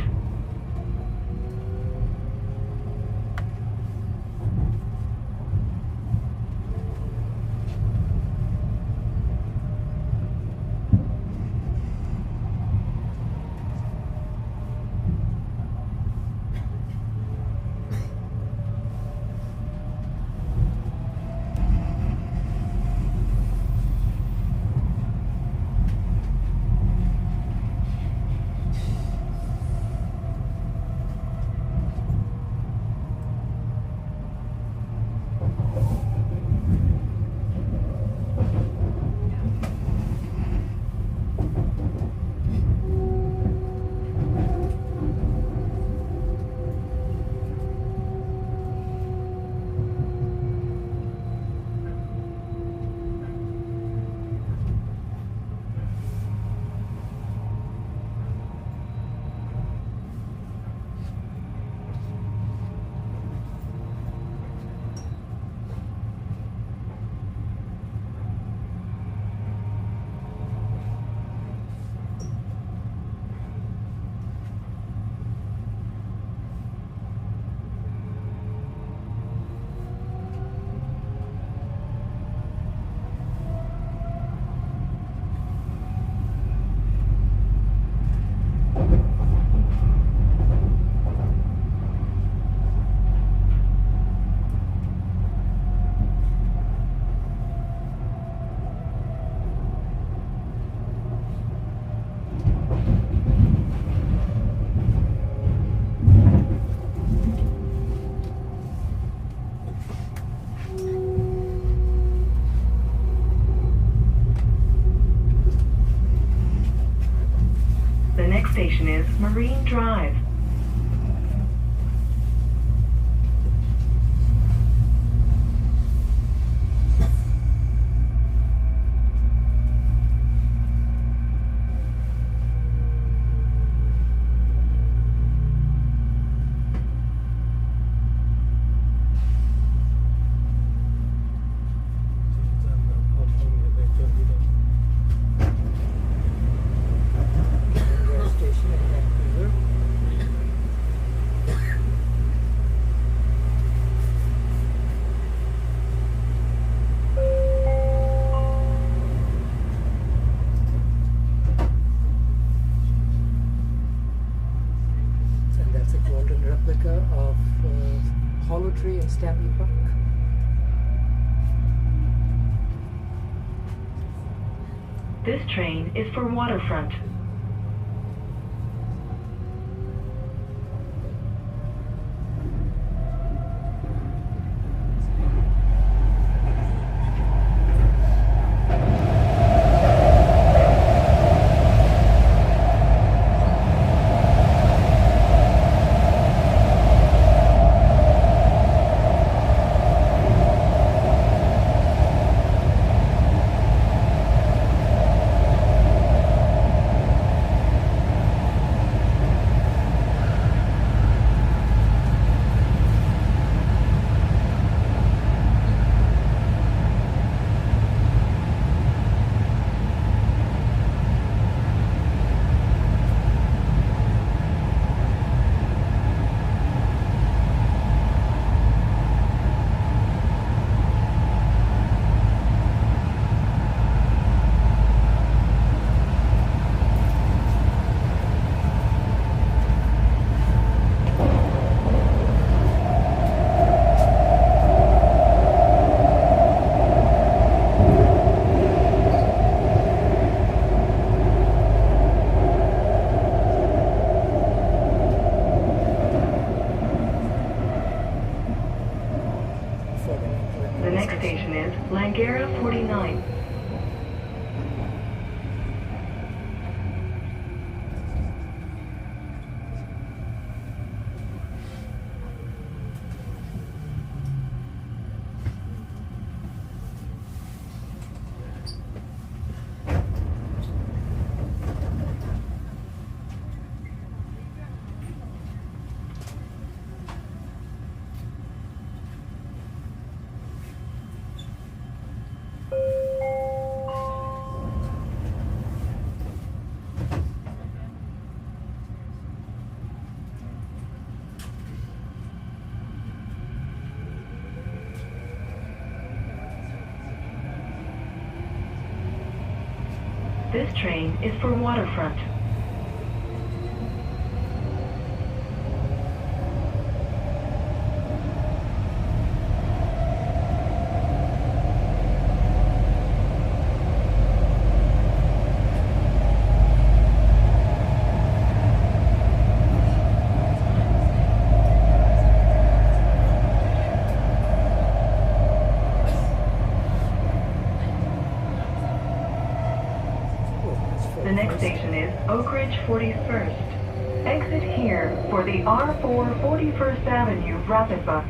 station is Marine Drive. Station in Vancouver. And that's a golden replica of Hollow Tree in Stanley Park. This train is for Waterfront. The next station is Langara 49. This train is for Waterfront. The next station is Oak Ridge 41st. Exit here for the R4 41st Avenue Rapid Bus.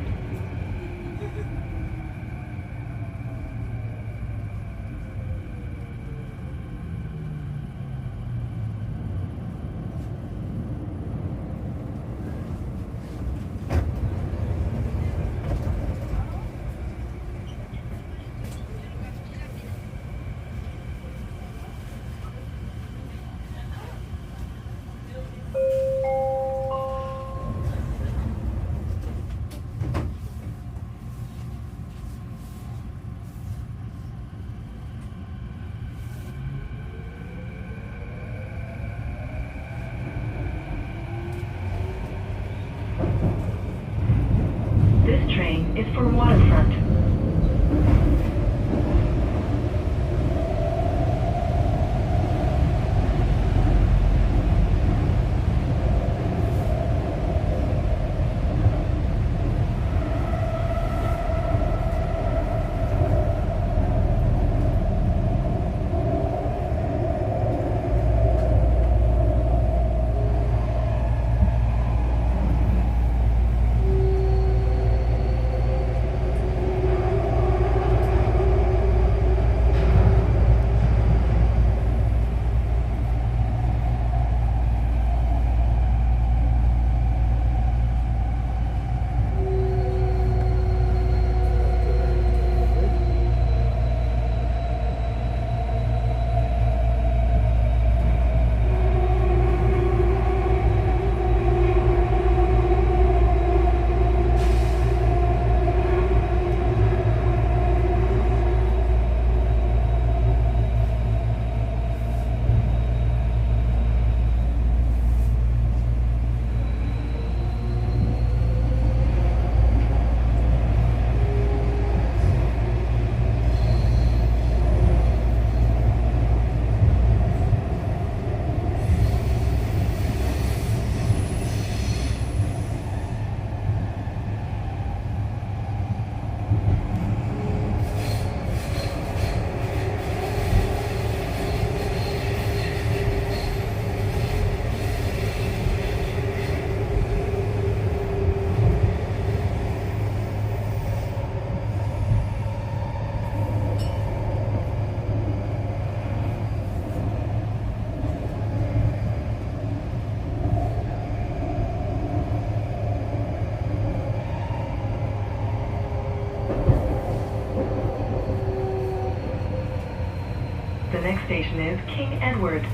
The next station is King Edward.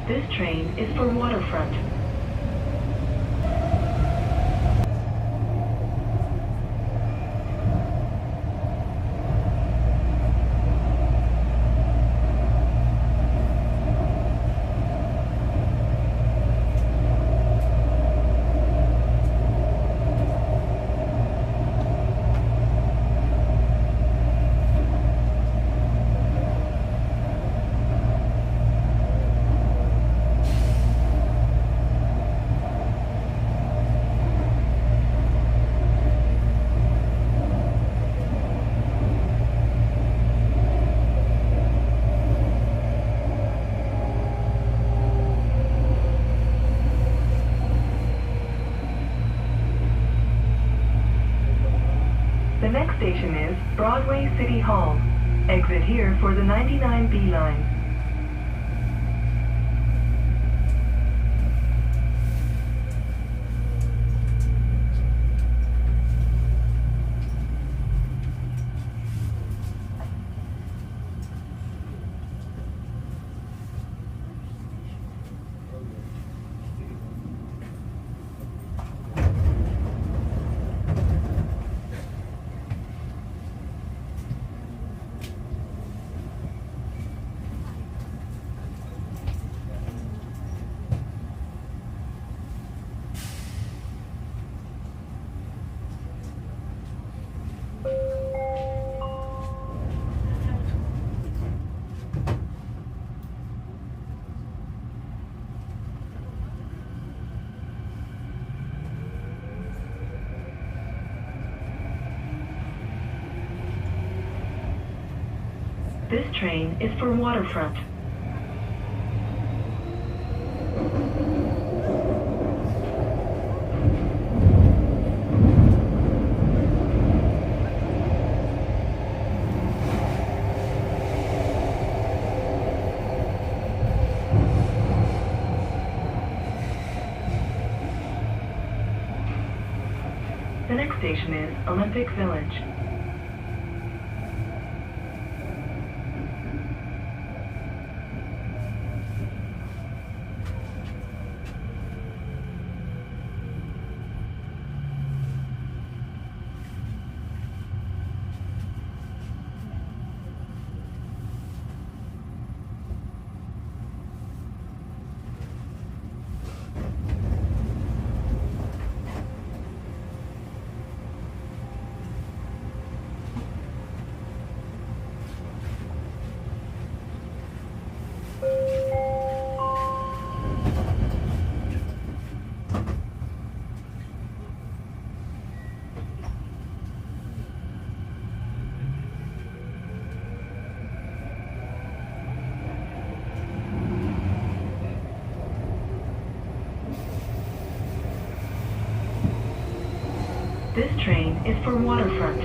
This train is for Waterfront. The next station is Broadway City Hall. Exit here for the 99B line. This train is for Waterfront. The next station is Olympic Village. This train is for Waterfront.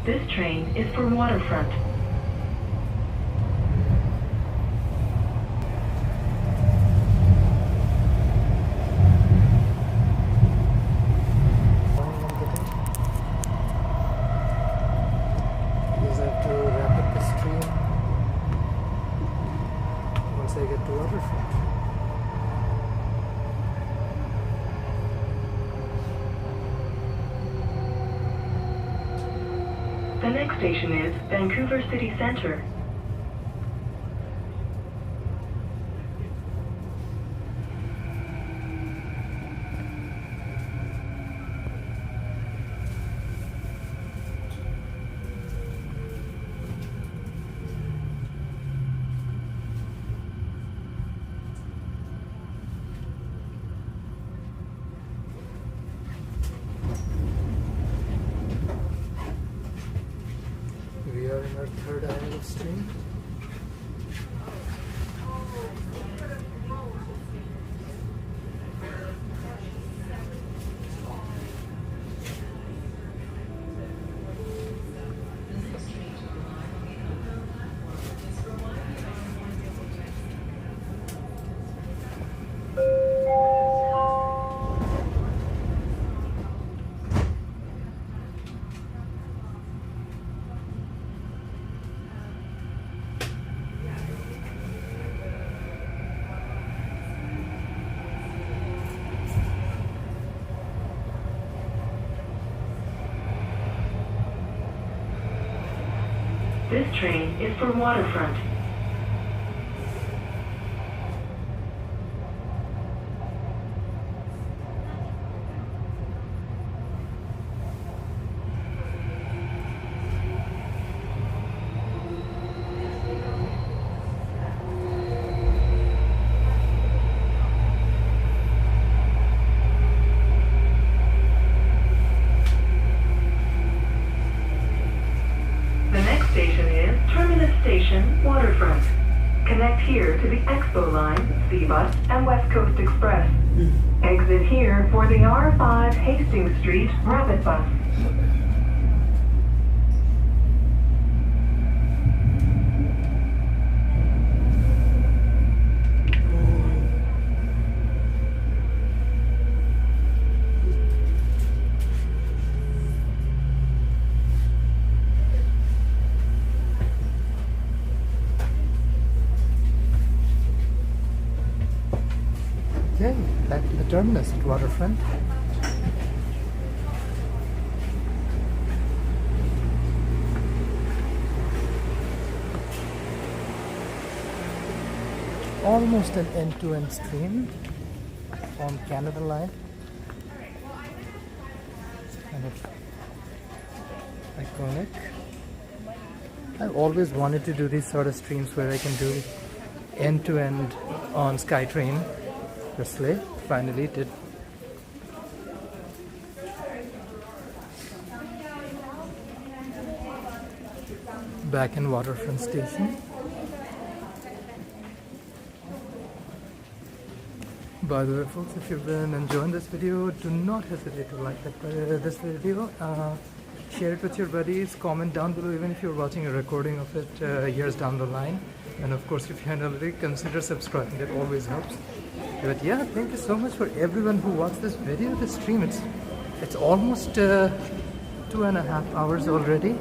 This train is for Waterfront. Because I have to wrap up the stream once I get to Waterfront. The next station is Vancouver City Centre. We are in our third aisle of stream. This train is for Waterfront. The next station is Terminus Station, Waterfront. Connect here to the Expo Line, C-Bus, and West Coast Express. Exit here for the R5 Hastings Street Rapid Bus. Okay, back to the terminus at Waterfront. Almost an end-to-end stream on Canada Line. Kind of iconic. I've always wanted to do these sort of streams where I can do end-to-end on SkyTrain. Presley finally did. Back in Waterfront Station. By the way, folks, if you've been enjoying this video, do not hesitate to like this video. Share it with your buddies. Comment down below, even if you're watching a recording of it years down the line. And of course, if you haven't already, consider subscribing. That always helps. But yeah, thank you so much for everyone who watched this video, this stream. It's almost 2.5 hours already.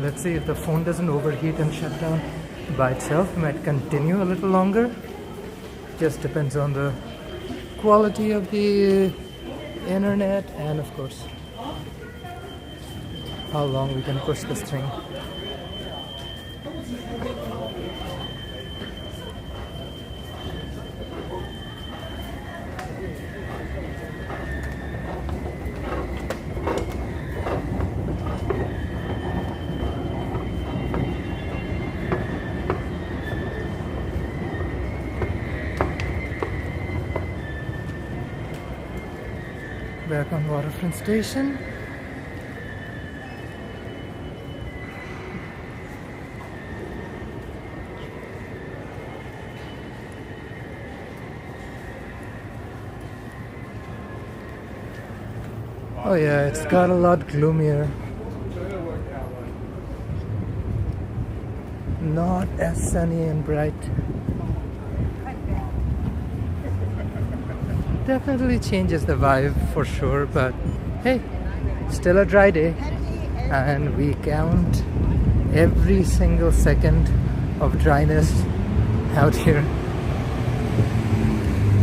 Let's see if the phone doesn't overheat and shut down by itself. It might continue a little longer. Just depends on the quality of the internet and of course how long we can push this thing. Back on Waterfront Station. Oh yeah, it's got a lot gloomier not as sunny and bright. Definitely changes the vibe for sure, but hey, still a dry day, and we count every single second of dryness out here.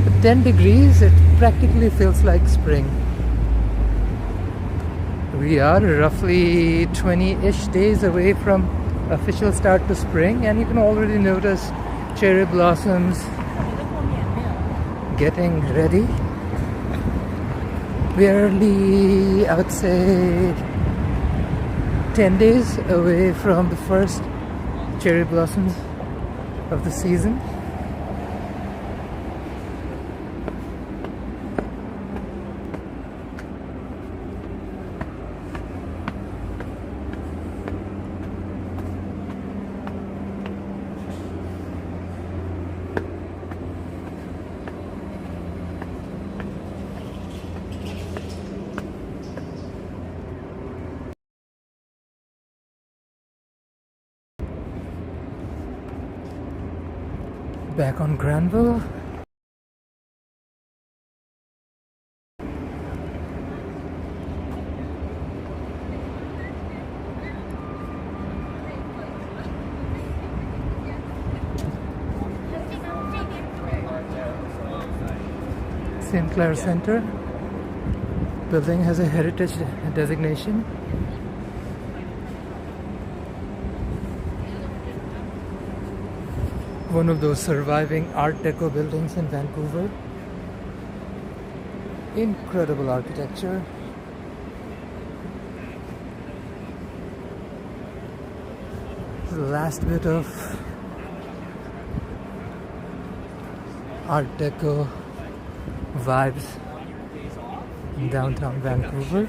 At 10 degrees, it practically feels like spring. We are roughly 20-ish days away from official start to spring, and you can already notice cherry blossoms getting ready. Barely, I would say, 10 days away from the first cherry blossoms of the season. Back on Granville. St. Clair Center. Building has a heritage designation. One of those surviving Art Deco buildings in Vancouver. Incredible architecture. The last bit of Art Deco vibes in downtown Vancouver.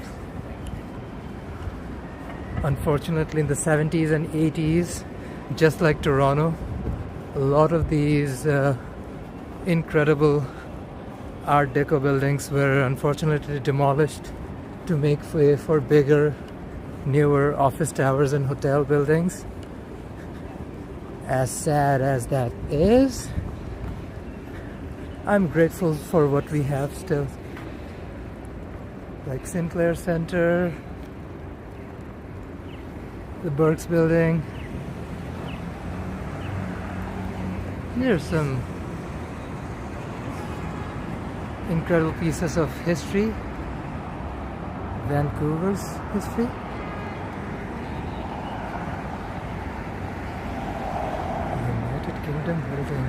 Unfortunately, in the 70s and 80s, just like Toronto, a lot of these incredible Art Deco buildings were unfortunately demolished to make way for bigger, newer office towers and hotel buildings. As sad as that is, I'm grateful for what we have still. Like Sinclair Center, the Burke's building. There's some incredible pieces of history, Vancouver's history. United Kingdom building.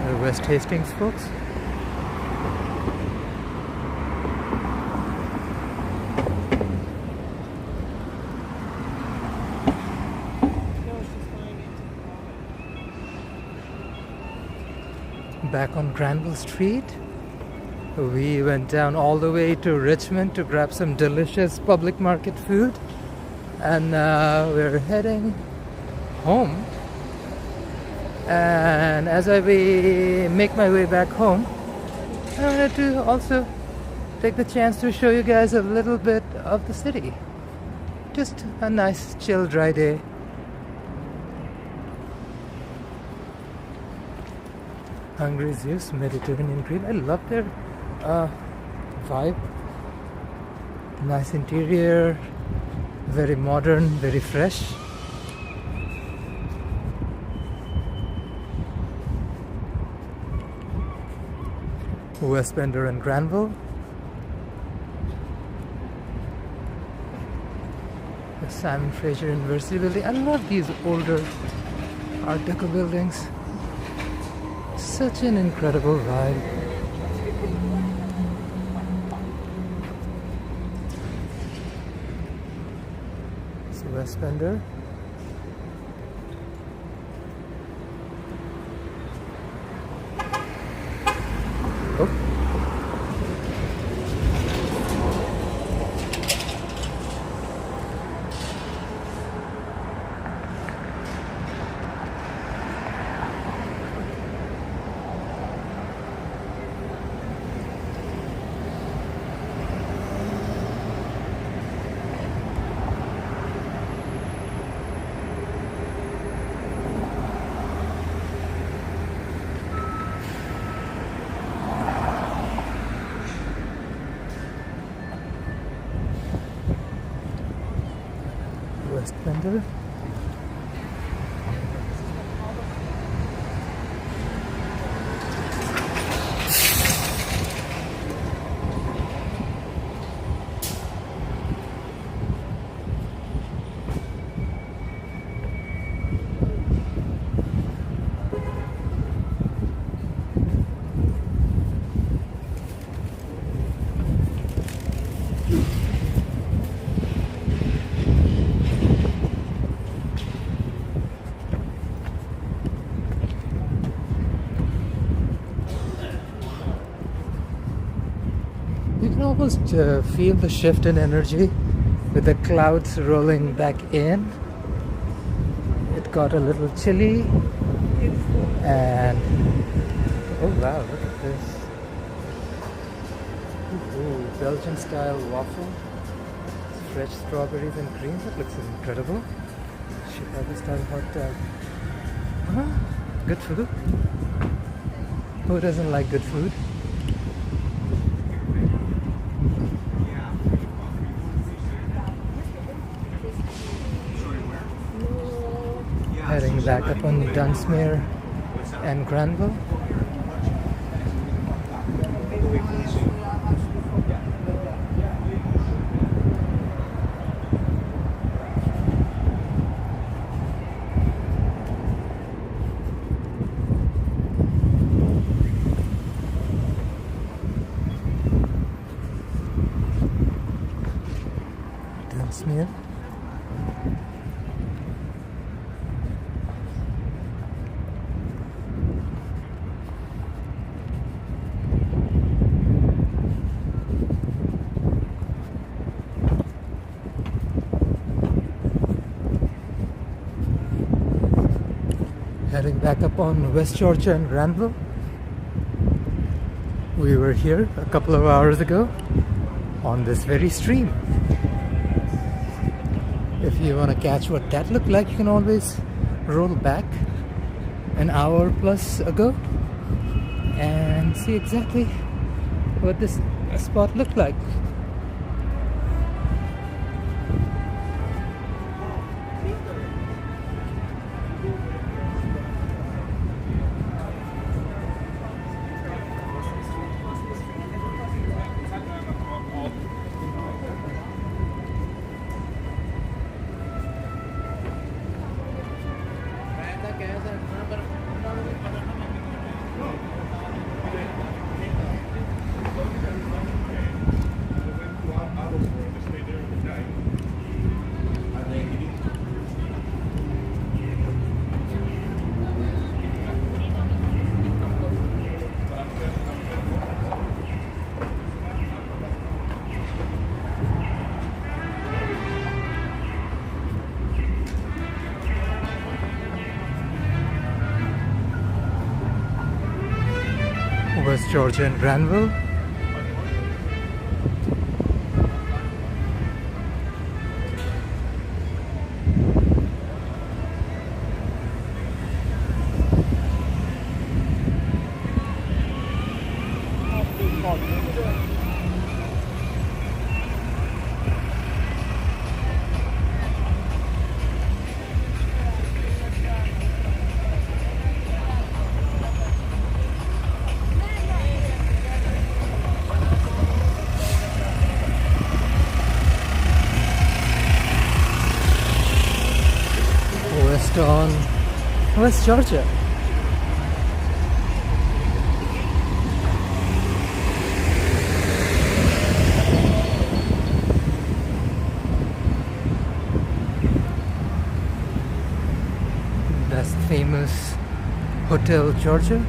The West Hastings, folks. Back on Granville Street, we went down all the way to Richmond to grab some delicious public market food, and we're heading home. And as I make my way back home, I wanted to also take the chance to show you guys a little bit of the city. Just a nice chill dry day. Hungry Zeus Mediterranean Grill. I love their vibe. Nice interior, very modern, very fresh. West Bender and Granville. The Simon Fraser University building. I love these older Art Deco buildings. Such an incredible vibe. It's West Bender. Oh. Westbender. You can almost feel the shift in energy with the clouds rolling back in. It got a little chilly, and oh wow, look at this. Ooh, Belgian style waffle, fresh strawberries and cream. That looks incredible. Chicago style hot dog. Good food. Who doesn't like good food? Heading back up on Dunsmuir and Granville. Dunsmuir. Heading back up on West Georgia and Granville. We were here a couple of hours ago on this very stream. If you want to catch what that looked like, you can always roll back an hour plus ago and see exactly what this spot looked like. West Georgia and Granville. On West Georgia. That's the famous Hotel Georgia.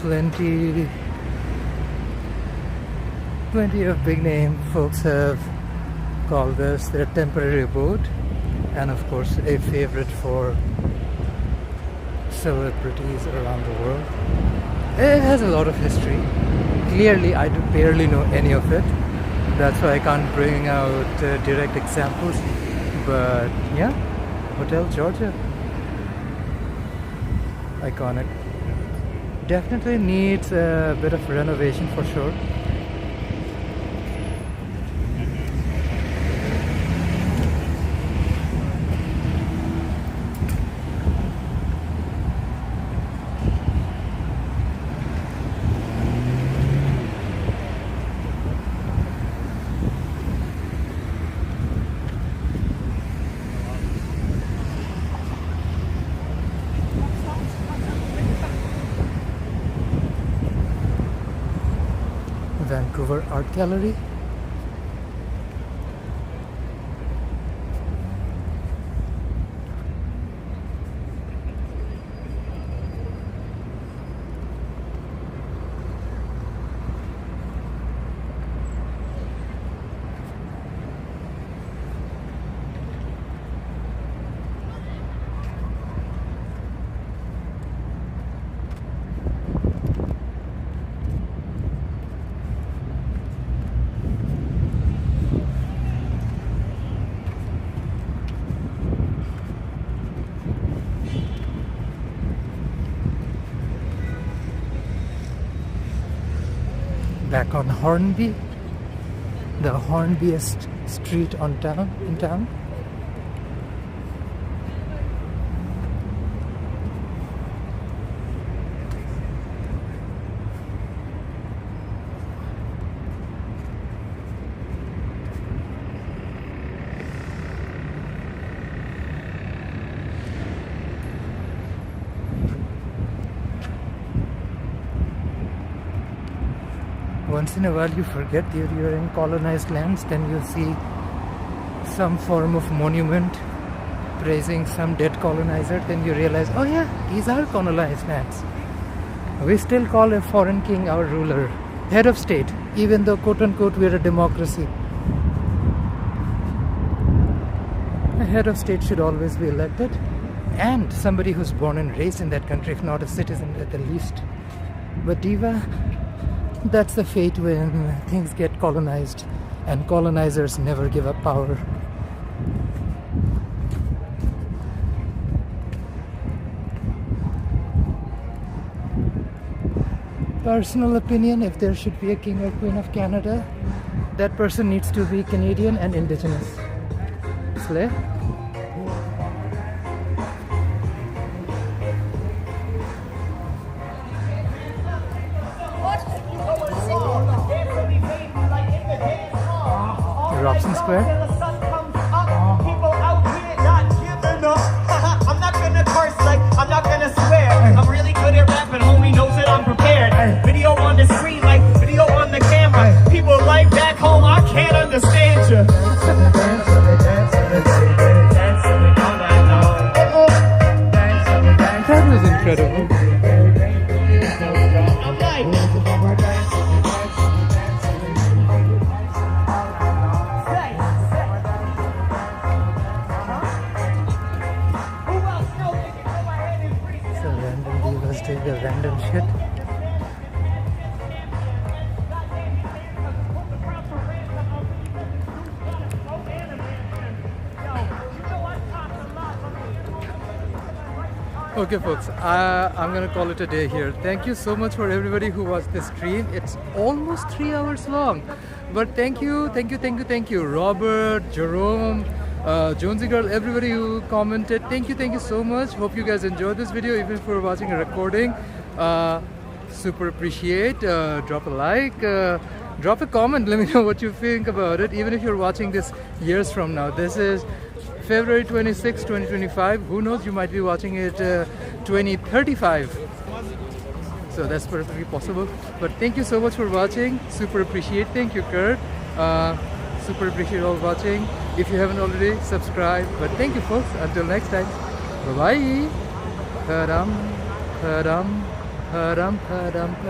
Plenty of big name folks have called this their temporary abode, and of course a favorite for celebrities around the world. It has a lot of history. Clearly I barely know any of it, that's why I can't bring out direct examples, but yeah, Hotel Georgia, iconic. Definitely needs a bit of renovation for sure. Vancouver Art Gallery. Back on Hornby, the Hornbyest street in town. Once in a while you forget you're in colonized lands, then you'll see some form of monument praising some dead colonizer, then you realize, oh yeah, these are colonized lands. We still call a foreign king our ruler, head of state, even though quote unquote we're a democracy. A head of state should always be elected, and somebody who's born and raised in that country, if not a citizen at the least. But Diva, that's the fate when things get colonized, and colonizers never give up power. Personal opinion, if there should be a king or queen of Canada, that person needs to be Canadian and Indigenous. Slay? Robson Square. I'm not gonna curse, like I'm not gonna swear. I'm really good at rapping, homie knows that I'm prepared. Video on the screen, like video on the camera. People like back home, I can't understand you. That was incredible. I'm like, doing the random shit. Okay folks, I'm gonna call it a day here. Thank you so much for everybody who watched this stream. It's almost 3 hours long, but thank you Robert, Jerome, Jonesy Girl, everybody who commented. Thank you so much. Hope you guys enjoyed this video, even if you're watching a recording. Super appreciate. Drop a like, drop a comment, let me know what you think about it, even if you're watching this years from now. This is February 26, 2025. Who knows, you might be watching it 2035. So that's perfectly possible. But thank you so much for watching. Super appreciate. Thank you, Kurt. Super appreciate all watching. If you haven't already, subscribe. But thank you folks. Until next time. Bye bye.